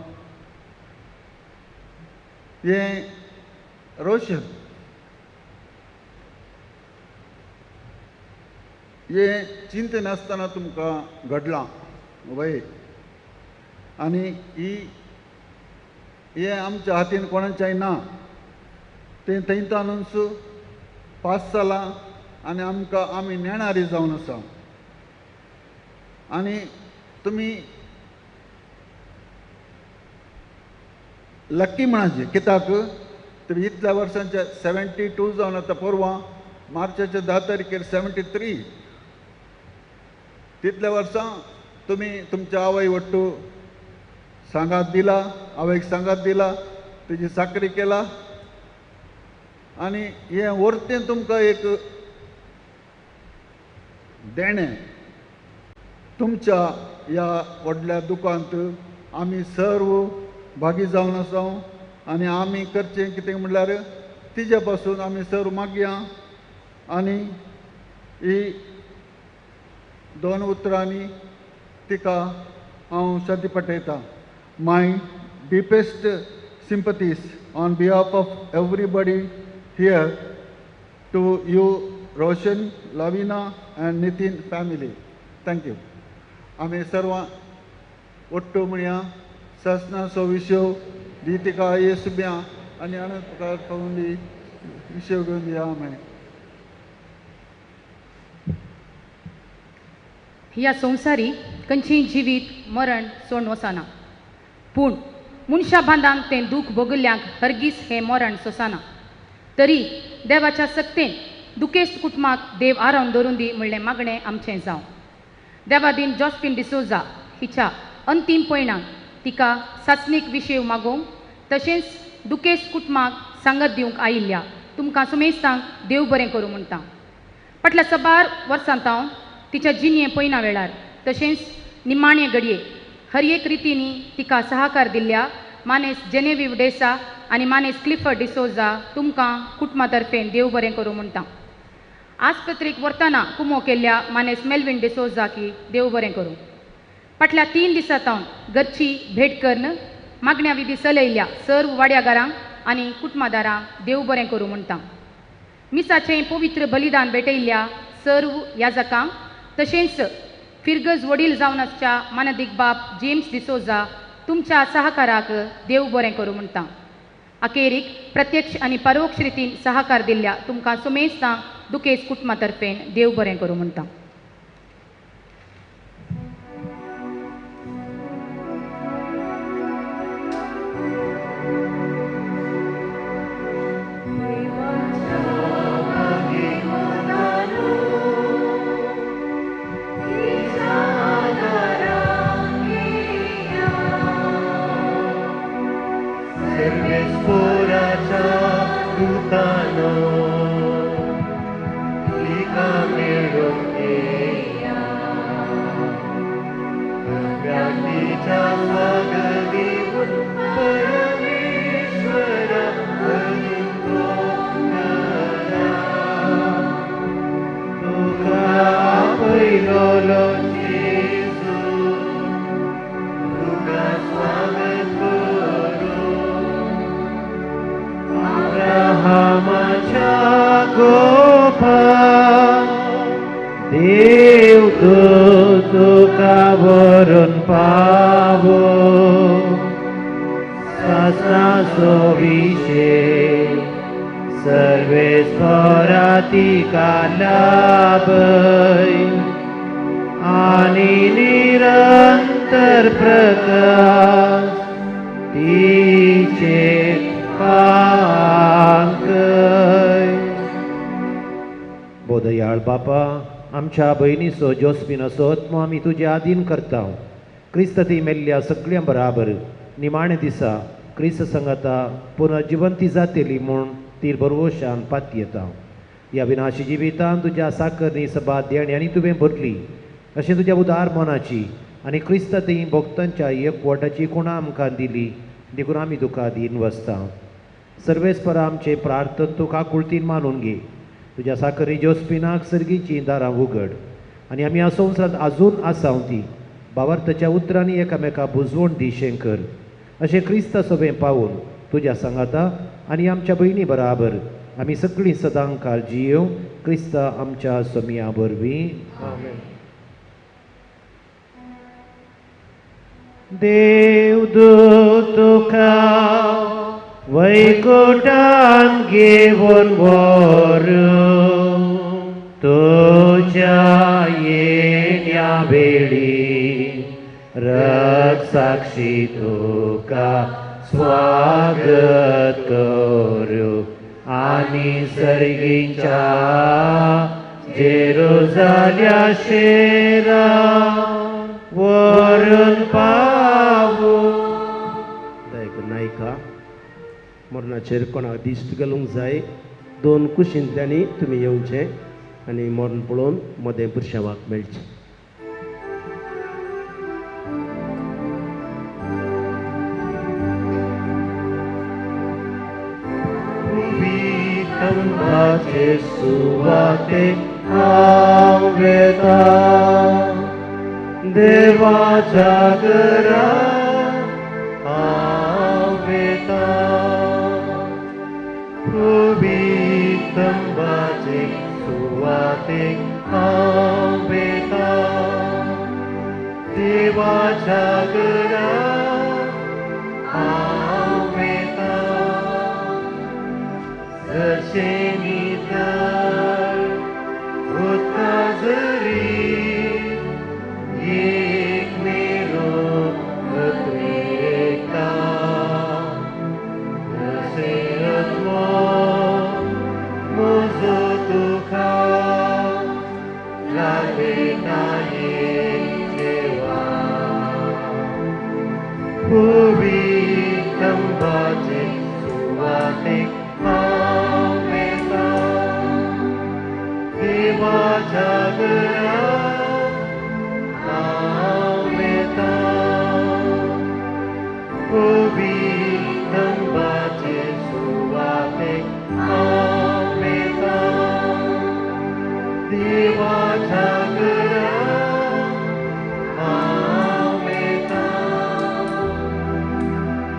[SPEAKER 8] हे रोशन हे चिंते नासतना तुमकां घडलां वय. आनी हे आमच्या हातीन कोणाच्याय ना. तें थंयतानूच 5 सालां आनी आमी नेणारी जावन आसा. आनी तुमी लक्की म्हणाचे कित्याक तुमी इतल्या वर्सांचे 72 जावन आतां परवां मार्चाच्या 10 तारखेर 73. तितल्या वर्सां तुमी तुमच्या आवय वट्टू सांगात दिला, आवयक सांगात दिला, तेजी चाकरी केला. आनी हें वर्तें तुमकां एक देणें. तुमच्या ह्या व्हडल्या दुखांत आमी सर्व भागी जावन आसा. आनी आमी करचें कितें म्हणल्यार तिजे पासून आमी सर्व मागया. आनी ही 2 उतरांनी तिका हांव सदी पटयतां. माय deepest sympathies on behalf of everybody here to you, Roshan, Lavina and Nitin family. Thank you. आमी सर्वां ಒಟ್ಟು ಮಣಿಯ ಸಸ್ನ ಸೋವಿಶೋ ದೀತಿಕ ಯೇಸುಬ್ಯಾ आणि अनेक प्रकार पावली विषय घेऊन या आम्ही.
[SPEAKER 9] ह्या संवसारी खंयचीय जिवीत मरण सोडून वचना, पूण मनशा बांदान तें दूख भोगल्यांक हरगीज हें मरण सोंसना. तरी देवाच्या सक्तेन दुखेस्त कुटुंबाक देव आरावन दवरून दी म्हणलें मागणें आमचें जावं. देवादीन जॉस्पिन डिसोजा हिच्या अंतीम पयणाक तिका सासणीक विशय मागोवंक तशेंच दुखेस्त कुटुंबाक सांगत दिवंक आयिल्ल्या तुमकां सुमेस्तांक देव बरें करूं म्हणटा. फाटल्या 12 वर्सांत हांव तिच्या जिणये पयना वेळार तशेंच निमाणे घडये हर एक रितींनी तिका सहकार दिल्ल्या मानेस जेनेवीव डेसा आनी मानेस क्लिफर्ड डिसोजा तुमकां कुटुंबा तर्फेन देव बरें करूं म्हणटा. आस्पत्रेक व्हरतना कुमो केल्ल्या मानेस मेल्विन डिसोजा की देव बरें करूं. फाटल्या 3 दिसांत हांव घरची भेट करून मागण्या विधी चलयल्या सर्व वाड्यागारांक आनी कुटुंबादारांक देव बरें करूं म्हणटा. मिसाचें पवित्र बलिदान भेटयल्ल्या सर्व याजकांक तशेंच फिरगज वडील जावन आसच्या मानदीक बाब जेम्स डिसोजा तुमच्या सहकाराक देव बरें करूं म्हणटा. अखेरीक प्रत्यक्ष आनी परोक्ष रितीन सहकार दिल्ल्या तुमकां सुमेस्तां दुखेस्त कुटुंबा तर्फेन देव बरें करूं म्हणटा.
[SPEAKER 6] देव तुका वरून पावो शास्त्राचो विशय सर्वेस्परा तिका लाभय आनी निरंतर प्रकाश तिचे पांकय. बोधयाळ बापा, आमच्या भयणीचो जोस्पिनाचो आत्मो आमी तुज्या आधीन करता. क्रिस्त ती मेल्ल्या सगळ्यां बराबर निमाणे दिसा क्रिस्त संगता पुनर्जिवंती जातेली म्हूण ती बरोशान पाती येता. ह्या विनाशी जिवितान तुज्या साकरनी सभा देण्यांनी तुवें भरली अशें तुज्या उदार मनाची आनी क्रिस्त ती भक्तांच्या एकवटाची कोणा आमकां दिली देखून आमी तुका दीन वसता. सर्वेस्परा आमचे प्रार्थन तुका कुळतीन मानून घे. तुज्या साकरी जोस्पिनाक सर्गीची दारां उगड आनी आमी ह्या संवसारांत आजून आसांव ती भावार्थाच्या उतरांनी एकामेका बुजवण दी शेंकर अशें क्रिस्त सभें पावून तुज्या सांगाता आनी आमच्या भयणी बराबर आमी सगळीं सदां काळजी येवं क्रिस्त आमच्या समिया वरवीं. देव तुका वैकुंठान घेवन व्हरून तुज्या येण्या वेळी रक्षसाक्षी तुका स्वागत करूं आनी सर्गीच्या जेरुजाल्या शेरा व्हरून पावूं.
[SPEAKER 1] नायका मरणाचेर कोणाक दिश्ट घालूंक जाय 2 कुशिंतल्यांनी तुमी येवचें आनी मरण पळोवन मदें पुरशावाक मेळचें.
[SPEAKER 6] वितंबाचे सुवातेक हांव वेता देवाच्या घरांत हांव वेता. वितंबाचे सुवातेक हांव वेता देवाच्या घरांत हांव वेता. जशें नितळ उदका जरी एक मेरो अत्रेकता जशें आत्मो म्हजो तुका लागीं नाये देवा.
[SPEAKER 3] सुवातेक हांव येता देवाच्या घरांत हांव येता पवित्रंबाचे सुवातेक हांव येता देवाच्या घरांत हांव येता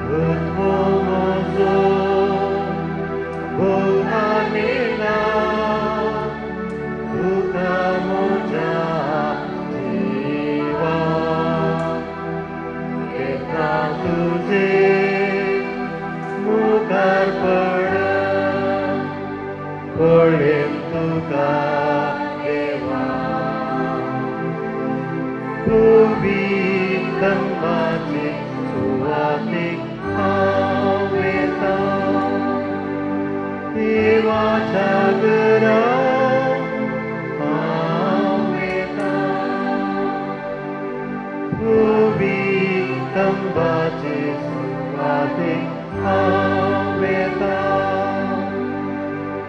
[SPEAKER 3] घुटवो म्हजो भोवतानेला तुका म्हज्या जिवा येता तुजे मुखार पळेन तुका देवा पवित्रंबाचे सुवातेक हांव येता देवाच्या घरांत हांव येता पवित्रंबाचे सुवातेक हांव येता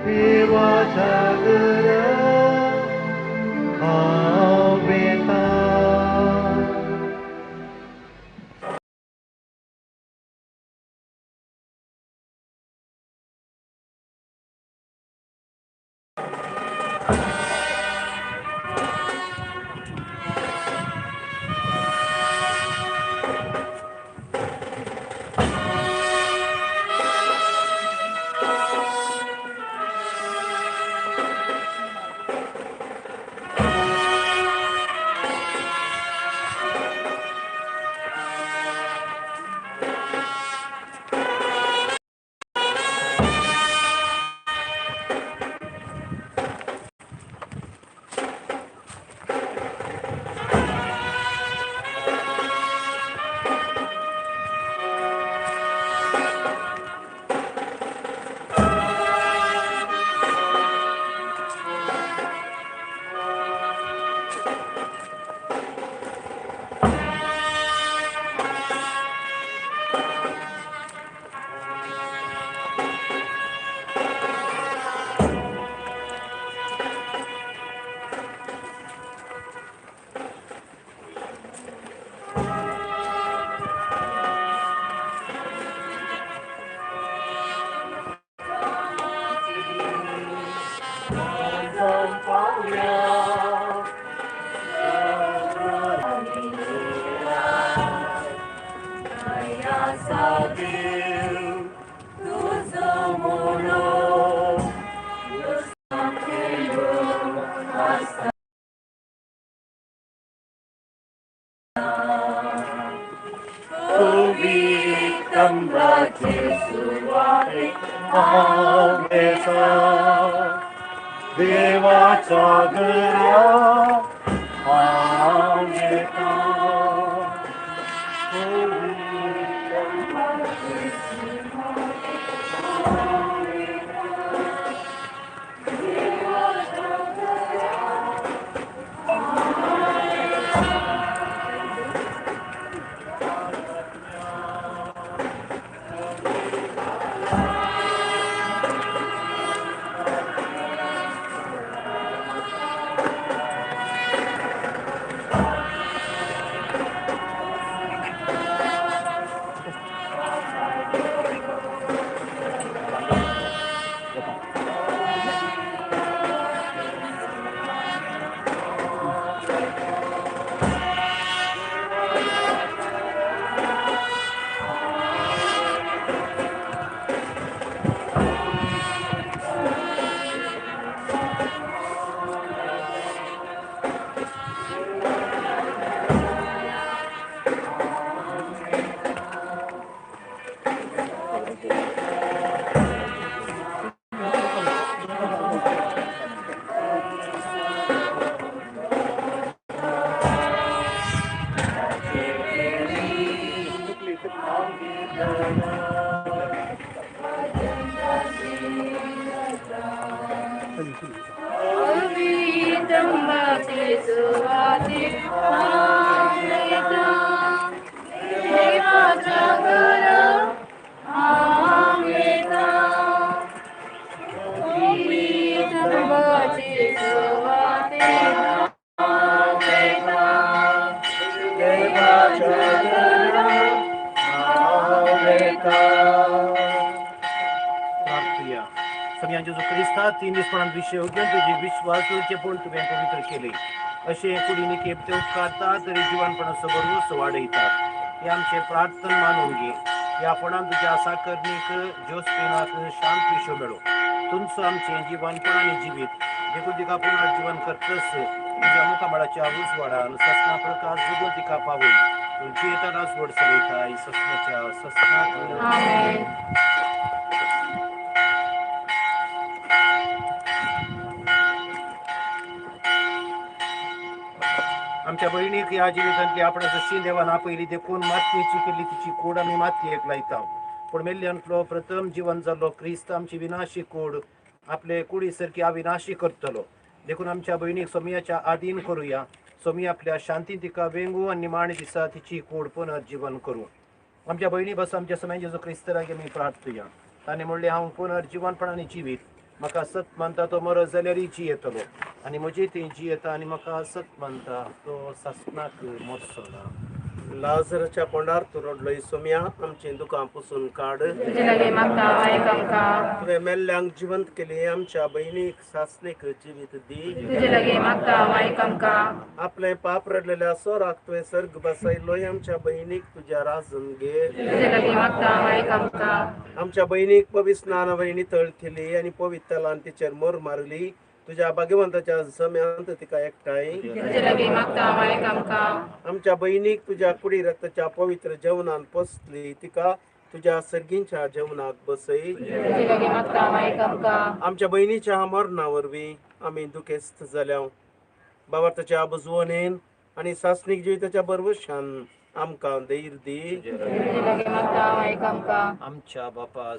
[SPEAKER 3] देवाच्या घरांत हांव येता पवित्रंबाचे सुवातेक हांव येता देवाच्या घरांत हांव येता पवित्रंबाचे सुवातेक हांव येता देवाच्या घरांत
[SPEAKER 10] देवाच्या घरा आम्ही
[SPEAKER 1] प्रार्थया सगळ्यांचे जो क्रिस्ता तीन दिसपणात विषय होते तुझे विश्वास पण तुवें पवित्र केले असे कुडीने केपते उपकारता तरी जीवनपणाचं बरोबर वाडयतात हे आमचे प्रार्थन मानून घे या पणान तुझ्या साकरणीक जोस्पिनाक शांत विश्व मेळो तुमचं आमचे जीवनपण आणि जिवीत देखून तिका पुनर्जीवन करतस तुझ्या मुखामळाच्या उजवाडान ससना प्रकाश जुगो तिका पावून तुमची येताना सोड सगळी ससनाच्या ससनात आमच्या बहिणीक या जिवितांतली आपण जशी देवान आपयली देखून मातयेची केली तिची कूड आमी मातयेक लायता पूण मेल्ल्यांतलो प्रथम जीवन जाल्लो क्रिस्त आमची विनाशी कूड आपले कुडी सारकी अविनाशी करतलो देखून आमच्या बहिणीक सोमियाच्या आधीन करूया सोमी आपल्या शांतीन तिका वेंगू आनी निमाणे दिसा तिची कूड पुनर्जीवन करू आमच्या बहिणी बस आमच्या समयाचे जो क्रिस्त लागी आमी प्रार्थया ताणें म्हणलें हांव पुनर्जीवनपणाने जिवीत म्हाका सत मानता तो मरत जाल्यार जियेतलो आनी म्हजी ती जियेता आनी म्हाका सत मानता तो ससनाक मरचो ना लाजराच्या पोंडार तूं रडलो सोम्या आमची दुकां पुसून काड तुवें मेल्ल्यांक जिवंत केली आमच्या बहिणीक सासणेक जिवीत दी आपले पाप रडलेल्या सोराक तुवें सर्ग बसयलो आमच्या बहिणीक तुज्या राजन घे आमच्या बहिणीक पवित्र स्नान वयणी तळ केली आनी पवित्र तलान तिचेर मोर मारली तुझ्या भाग्यवंताच्या समयांत तिका एकठांय आमच्या बहिणीक तुझ्या कुडी रक्ताच्या पवित्र जेवणान पोसली तिका तुझ्या सर्गींच्या जेवणाक बसय आमच्या बहिणीच्या मरणा वरवीं आमी दुखेस्त जाल्या बाबार्थाच्या बुजवणेन आनी सासणीक जिविताच्या बरवशान आमकां धैर्य दी आमच्या बापा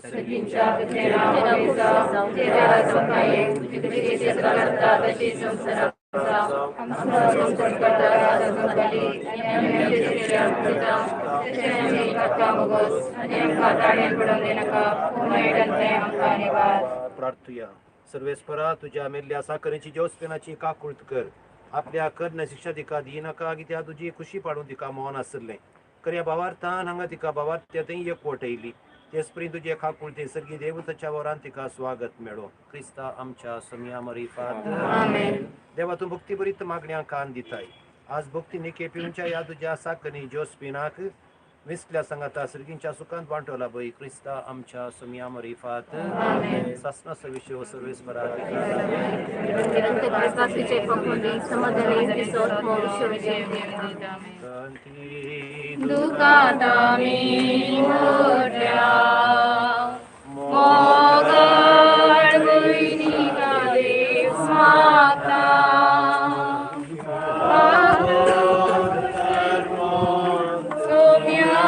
[SPEAKER 1] प्रार्थया सर्वेस्परा तुझ्या मेल्ल्या साखरेची जोस्पिनाची काकुळत कर आपल्या कर्न शिक्षा तिका दिनाका कित्याक तुजी खुशी पाडून तिका मौन आसले खऱ्या भावार्थान हांगा तिका भावार्थ्यातय एकवट येयली तेचपरी तुजे खाकूळ ते सर्गी देवताच्या वरान तिका स्वागत मेळो क्रिस्ता आमच्या समया मरिफात देवा तूं भक्ती बरीत मागण्या कान दिताय आज भक्ती निके पिवच्या या तुझ्या साकनी जोस्पिनाक विसल्या संगाता सर्गींच्या सुखांत वांटवला बई क्रिस्ता आमच्या समया मरिफात सासना सविशेव सर्वेस्परा
[SPEAKER 10] दुखात आम्ही मोठ्या मोगळ बहिणीका देव माता सोम्या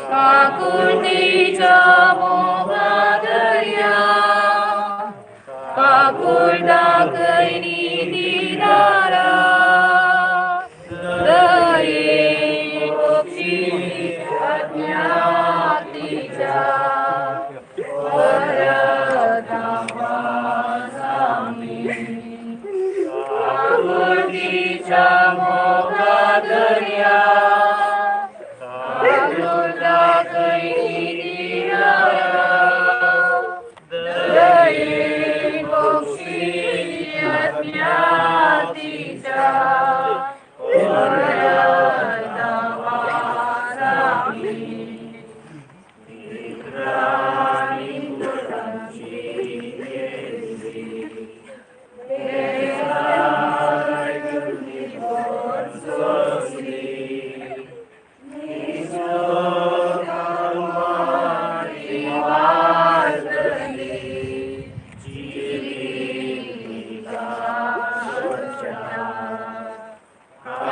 [SPEAKER 10] काकुळतीच्या मोगादर्या काकुळदा कैनी दिदारा दये पक्षी अज्ञातीच्या वरदामासामी काकुळतीच्या मोगादर्या काकुळदा कैनी दिदारा दये पक्षी अज्ञातीच्या वरदामासामी इकराणी पुरांची केली देसाय गुणी बोल सोसली निसोकामाची वाजली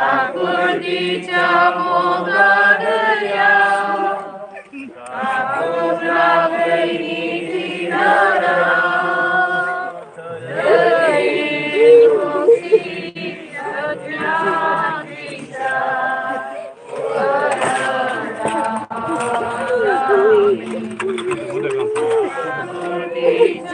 [SPEAKER 10] काकुळतीच्या मोगादर्या काकुळदा कैनी दिदारा दये पक्षी अज्ञातीच्या वरदामासामी काकुळतीच्या मोगादर्या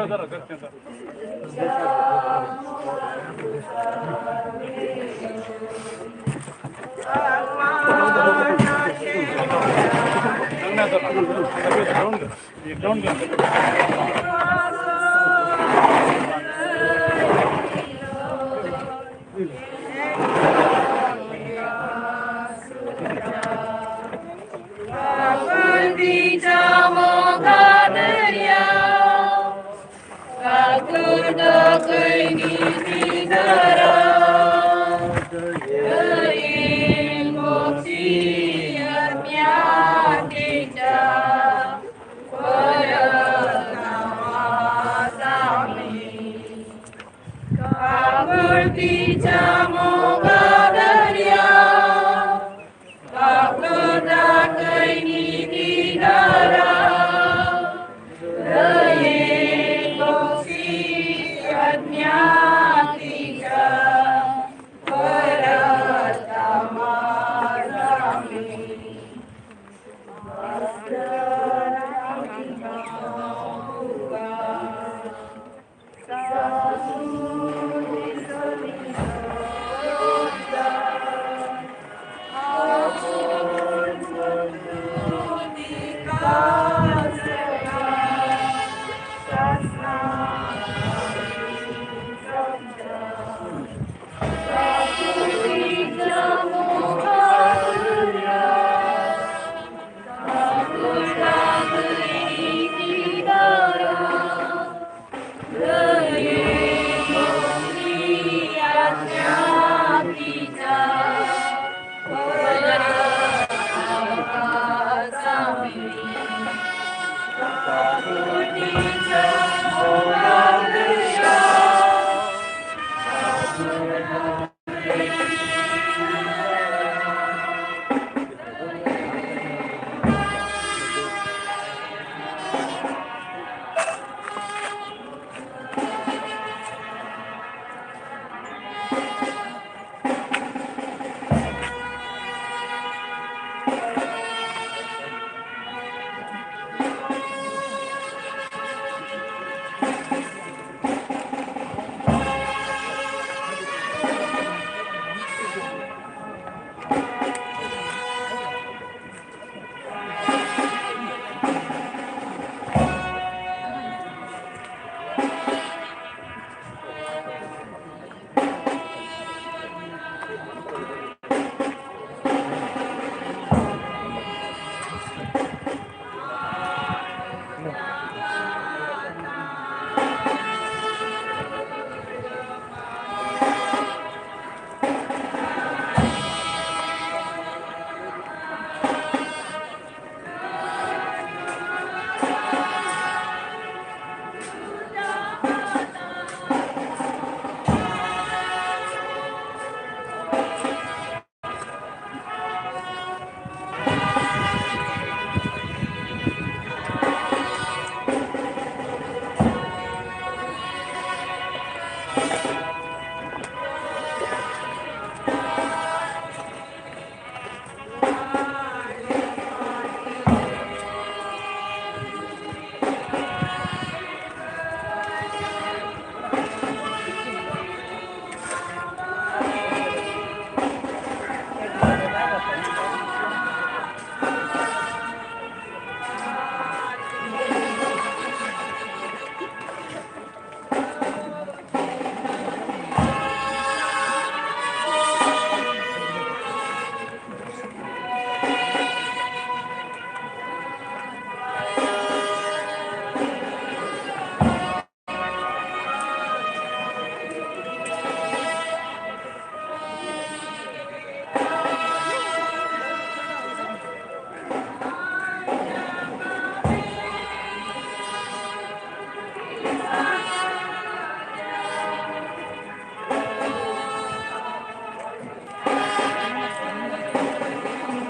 [SPEAKER 10] The